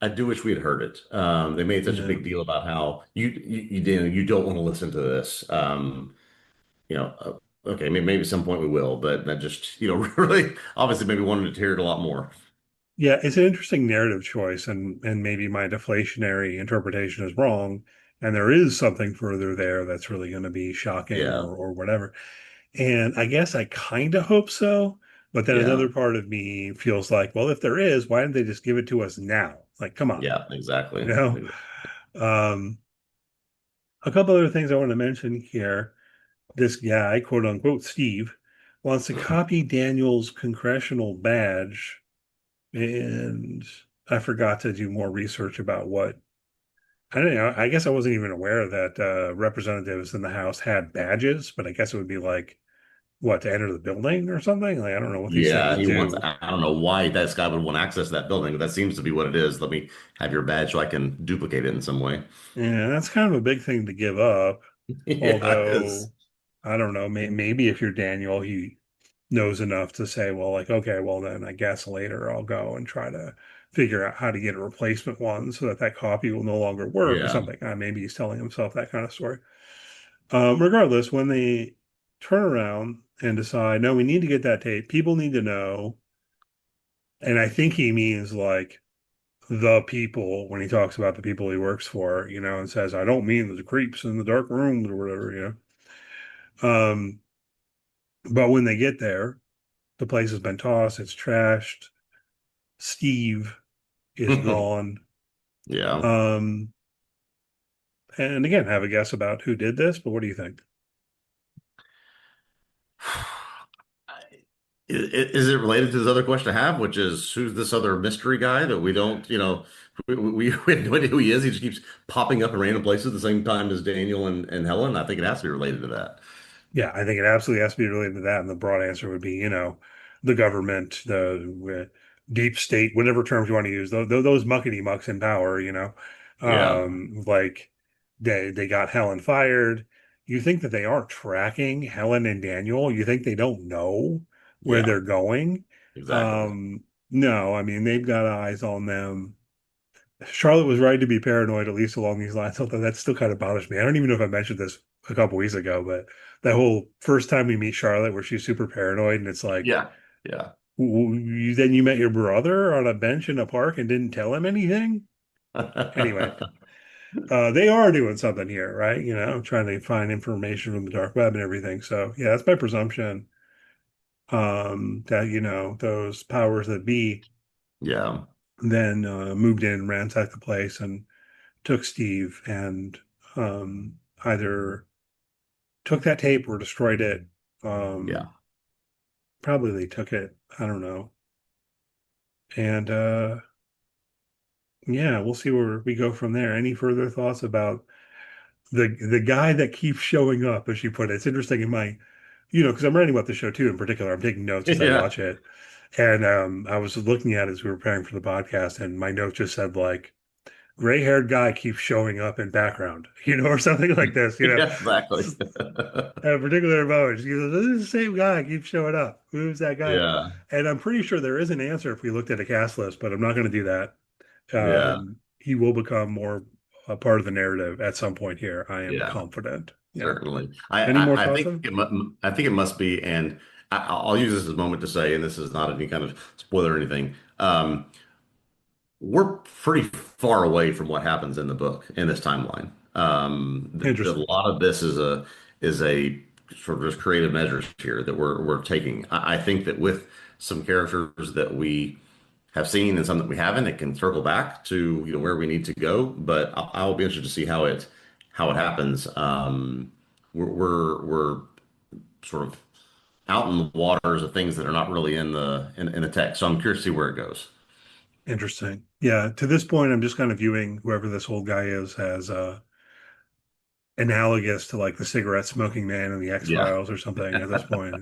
Speaker 2: I do wish we had heard it. They made such a
Speaker 3: Yeah.
Speaker 2: big deal about how you don't want to listen to this. Okay, maybe at some point we will, but that just, really, obviously, maybe wanted to hear it a lot more.
Speaker 3: Yeah, it's an interesting narrative choice, and maybe my deflationary interpretation is wrong, and there is something further there that's really going to be shocking
Speaker 2: Yeah,
Speaker 3: or whatever. And I guess I kind of hope so, but then
Speaker 2: yeah,
Speaker 3: another part of me feels like, well, if there is, why didn't they just give it to us now? Like, come on,
Speaker 2: yeah,
Speaker 3: you
Speaker 2: exactly.
Speaker 3: know? Um, a couple other things I want to mention here. This guy, quote unquote, Steve, wants to copy Daniel's congressional badge. And I forgot to do more research about what. I don't know. I guess I wasn't even aware that representatives in the House had badges, but I guess it would be like, what, to enter the building or something? Like, I don't know what these
Speaker 2: Yeah,
Speaker 3: things
Speaker 2: he wants,
Speaker 3: do.
Speaker 2: I don't know why this guy would want access to that building, but that seems to be what it is. Let me have your badge so I can duplicate it in some way.
Speaker 3: Yeah, that's kind of a big thing to give up.
Speaker 2: Yeah, it is.
Speaker 3: Although, I don't know, maybe if you're Daniel, he knows enough to say, well, like, okay, well, then I guess later I'll go and try to figure out how to get a replacement one so that that copy will no longer work or
Speaker 2: Yeah.
Speaker 3: something. Maybe he's telling himself that kind of story. Regardless, when they turn around and decide, no, we need to get that tape, people need to know. And I think he means like the people when he talks about the people he works for, and says, I don't mean the creeps in the dark rooms or whatever. Um, but when they get there, the place has been tossed, it's trashed. Steve is gone.
Speaker 2: Yeah.
Speaker 3: Um, and again, have a guess about who did this, but what do you think?
Speaker 2: Is it related to this other question I have, which is who's this other mystery guy that we don't, we have no idea who he is. He just keeps popping up in random places at the same time as Daniel and Helen. I think it has to be related to that.
Speaker 3: Yeah, I think it absolutely has to be related to that. And the broad answer would be, the government, the deep state, whatever terms you want to use, those muckety mucks in power,
Speaker 2: Yeah.
Speaker 3: like they got Helen fired. You think that they aren't tracking Helen and Daniel? You think they don't know where
Speaker 2: Yeah.
Speaker 3: they're going?
Speaker 2: Exactly.
Speaker 3: Um, no, I mean, they've got eyes on them. Charlotte was right to be paranoid, at least along these lines, although that still kind of bothers me. I don't even know if I mentioned this a couple weeks ago, but that whole first time we meet Charlotte where she's super paranoid and it's like,
Speaker 2: Yeah. Yeah.
Speaker 3: Then you met your brother on a bench in a park and didn't tell him anything? Anyway, they are doing something here, right? Trying to find information from the dark web and everything. So yeah, that's my presumption. That, those powers that be
Speaker 2: Yeah.
Speaker 3: then moved in, ransacked the place and took Steve and either took that tape or destroyed it.
Speaker 2: Yeah.
Speaker 3: Probably they took it. I don't know. And yeah, we'll see where we go from there. Any further thoughts about the guy that keeps showing up, as you put it? It's interesting in my, because I'm writing about the show too. In particular, I'm taking notes as I
Speaker 2: Yeah.
Speaker 3: watch it, and I was looking at it as we were preparing for the podcast, and my note just said like gray-haired guy keeps showing up in background, or something like this,
Speaker 2: Yeah, exactly.
Speaker 3: at a particular moment. She goes, this is the same guy keeps showing up. Who's that guy?
Speaker 2: Yeah.
Speaker 3: And I'm pretty sure there is an answer if we looked at a cast list, but I'm not going to do that.
Speaker 2: Yeah.
Speaker 3: He will become more a part of the narrative at some point here. I am
Speaker 2: Yeah.
Speaker 3: confident. Yeah.
Speaker 2: Certainly.
Speaker 3: Any more thoughts on?
Speaker 2: I think it must be, and I'll use this as a moment to say, and this is not any kind of spoiler or anything. We're pretty far away from what happens in the book in this timeline. A
Speaker 3: Interesting.
Speaker 2: lot of this is a sort of just creative measures here that we're taking. I think that with some characters that we have seen and some that we haven't, it can circle back to where we need to go. But I'll be interested to see how it happens. We're sort of out in the waters of things that are not really in the text. So I'm curious to see where it goes.
Speaker 3: Interesting. Yeah. To this point, I'm just kind of viewing whoever this old guy is as analogous to like the cigarette smoking man in the
Speaker 2: Yeah.
Speaker 3: X-Files or something at this point.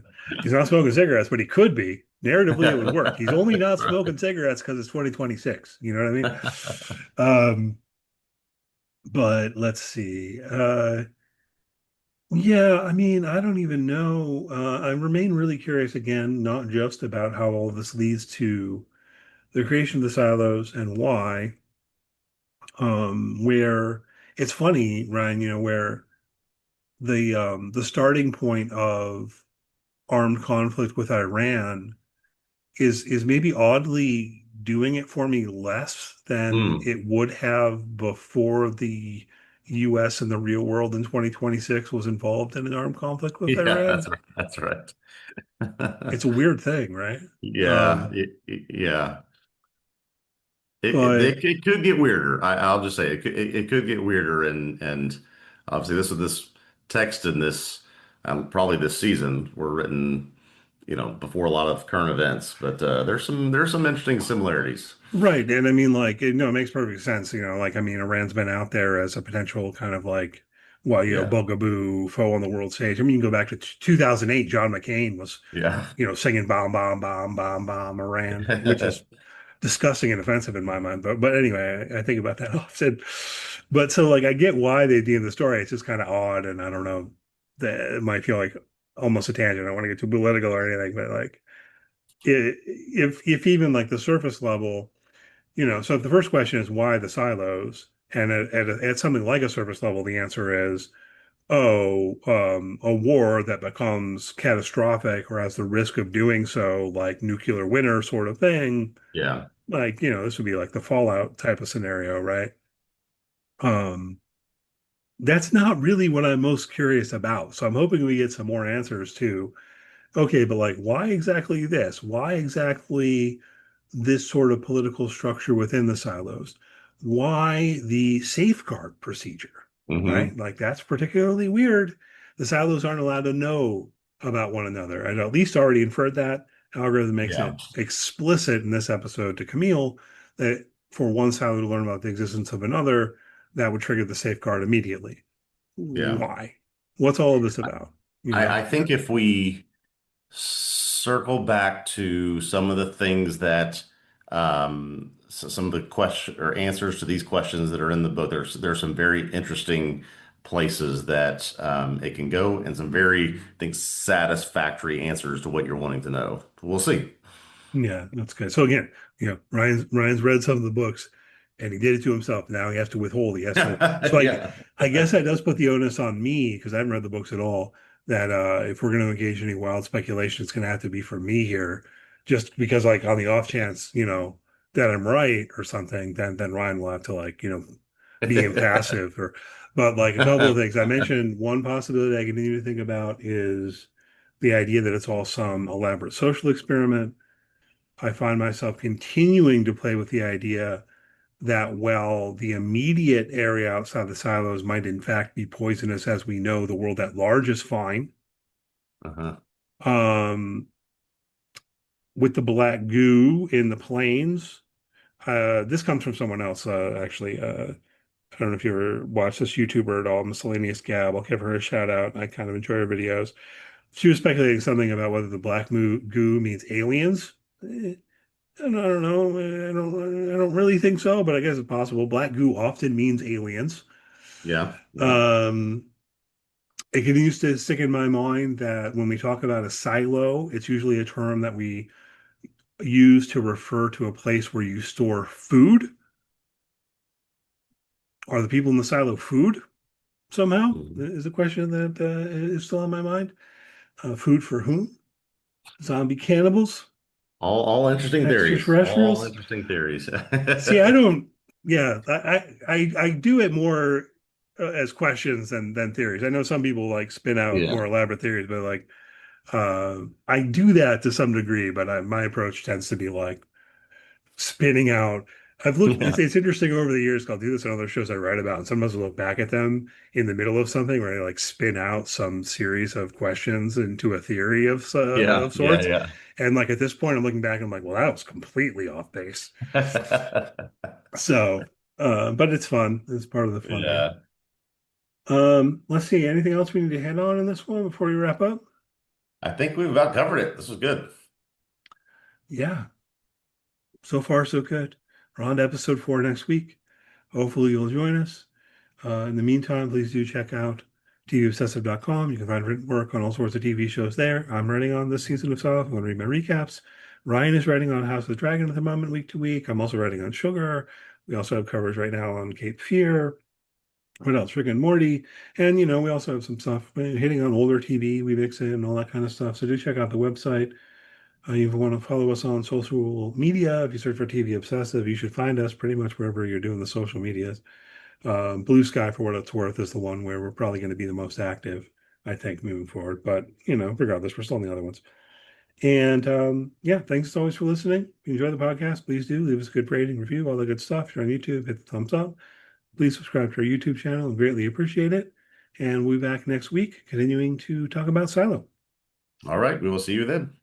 Speaker 3: He's not smoking cigarettes, but he could be. Narratively, it would work. He's only not
Speaker 2: Right.
Speaker 3: smoking cigarettes because it's 2026. You know what I mean? Um, but let's see. Yeah, I mean, I don't even know. I remain really curious again, not just about how all this leads to the creation of the silos and why. Where it's funny, Ryan, where the starting point of armed conflict with Iran is maybe oddly doing it for me less than
Speaker 2: Hmm.
Speaker 3: it would have before the US and the real world in 2026 was involved in an armed conflict with
Speaker 2: Yeah,
Speaker 3: Iran.
Speaker 2: that's right. That's right.
Speaker 3: It's a weird thing, right?
Speaker 2: Yeah,
Speaker 3: Um,
Speaker 2: yeah.
Speaker 3: but
Speaker 2: It could get weirder. I'll just say it could get weirder, and obviously this text and this probably this season were written before a lot of current events, but there's some interesting similarities.
Speaker 3: right, and I mean, like, it makes perfect sense. Like, I mean, Iran's been out there as a potential kind of like, well,
Speaker 2: Yeah,
Speaker 3: bugaboo foe on the world stage. I mean, you can go back to 2008. John McCain was,
Speaker 2: yeah,
Speaker 3: singing "Bomb, Bomb, Bomb, Bomb, Bomb" Iran, which is disgusting and offensive in my mind. But anyway, I think about that often. But so like, I get why they do the story. It's just kind of odd, and I don't know. That it might feel like almost a tangent. I don't want to get too political or anything, but like, if even like the surface level. So if the first question is why the silos, and at something like a surface level, the answer is a war that becomes catastrophic or has the risk of doing so, like nuclear winter sort of thing.
Speaker 2: Yeah.
Speaker 3: Like, this would be like the Fallout type of scenario, right? Um, that's not really what I'm most curious about. So I'm hoping we get some more answers to, okay, but like, why exactly this? Why exactly this sort of political structure within the silos? Why the safeguard procedure, right?
Speaker 2: Hmm.
Speaker 3: Like, that's particularly weird. The silos aren't allowed to know about one another. I'd at least already inferred that. Algorithm makes
Speaker 2: Yeah.
Speaker 3: it explicit in this episode to Camille that for one silo to learn about the existence of another, that would trigger the safeguard immediately.
Speaker 2: Yeah.
Speaker 3: Why? What's all of this about? You know?
Speaker 2: I think if we circle back to some of the things that some of the question or answers to these questions that are in the book, there's some very interesting places that it can go and some very, I think, satisfactory answers to what you're wanting to know. We'll see.
Speaker 3: Yeah, that's good. So again, Ryan's read some of the books and he did it to himself. Now he has to withhold. He has to. So
Speaker 2: Yeah.
Speaker 3: I guess that does put the onus on me because I haven't read the books at all. That if we're going to engage in any wild speculation, it's going to have to be for me here, just because like on the off chance, that I'm right or something, then Ryan will have to like be impassive or. But like a couple of things I mentioned, one possibility I continue to think about is the idea that it's all some elaborate social experiment. I find myself continuing to play with the idea that, well, the immediate area outside the silos might in fact be poisonous, as we know the world at large is fine.
Speaker 2: Uh-huh.
Speaker 3: Um, with the black goo in the plains, this comes from someone else, actually. I don't know if you ever watched this YouTuber at all, Miscellaneous Gab. I'll give her a shout out. I kind of enjoy her videos. She was speculating something about whether the black goo means aliens. I don't know. I don't really think so, but I guess it's possible. Black goo often means aliens.
Speaker 2: Yeah. Yeah.
Speaker 3: Um, it continues to stick in my mind that when we talk about a silo, it's usually a term that we use to refer to a place where you store food. Are the people in the silo food somehow?
Speaker 2: Mhm.
Speaker 3: Is a question that is still on my mind. Food for whom? Zombie cannibals?
Speaker 2: All interesting theories. All
Speaker 3: Extraterrestrials?
Speaker 2: interesting theories.
Speaker 3: See, I don't. Yeah, I do it more as questions than theories. I know some people like spin out
Speaker 2: Yeah.
Speaker 3: more elaborate theories, but like I do that to some degree. But my approach tends to be like spinning out. I've looked. It's,
Speaker 2: Yeah.
Speaker 3: it's interesting over the years. I'll do this on other shows I write about, and sometimes I look back at them in the middle of something where I like spin out some series of questions into a theory
Speaker 2: Yeah.
Speaker 3: of
Speaker 2: Yeah.
Speaker 3: sorts.
Speaker 2: Yeah.
Speaker 3: And like at this point, I'm looking back and I'm like, well, that was completely off base. So, but it's fun. It's part of the fun here.
Speaker 2: Yeah.
Speaker 3: Let's see. Anything else we need to hit on in this one before we wrap up?
Speaker 2: I think we've about covered it. This was good.
Speaker 3: Yeah, so far so good. We're on to episode 4 next week. Hopefully you'll join us. In the meantime, please do check out TVObscast.com. You can find written work on all sorts of TV shows there. I'm writing on this season of South. I'm going to read my recaps. Ryan is writing on House of the Dragon at the moment, week to week. I'm also writing on Sugar. We also have covers right now on Cape Fear. What else? Rick and Morty. And, we also have some stuff hitting on older TV. We mix in and all that kind of stuff. So do check out the website. You want to follow us on social media. If you search for TV Obsessive, you should find us pretty much wherever you're doing the social medias. Blue Sky, for what it's worth, is the one where we're probably going to be the most active, I think, moving forward. But, regardless, we're still on the other ones. And yeah, thanks as always for listening. If you enjoy the podcast, please do leave us a good rating, review, all the good stuff. If you're on YouTube, hit the thumbs up. Please subscribe to our YouTube channel and greatly appreciate it. And we'll be back next week, continuing to talk about Silo.
Speaker 2: All right. We will see you then.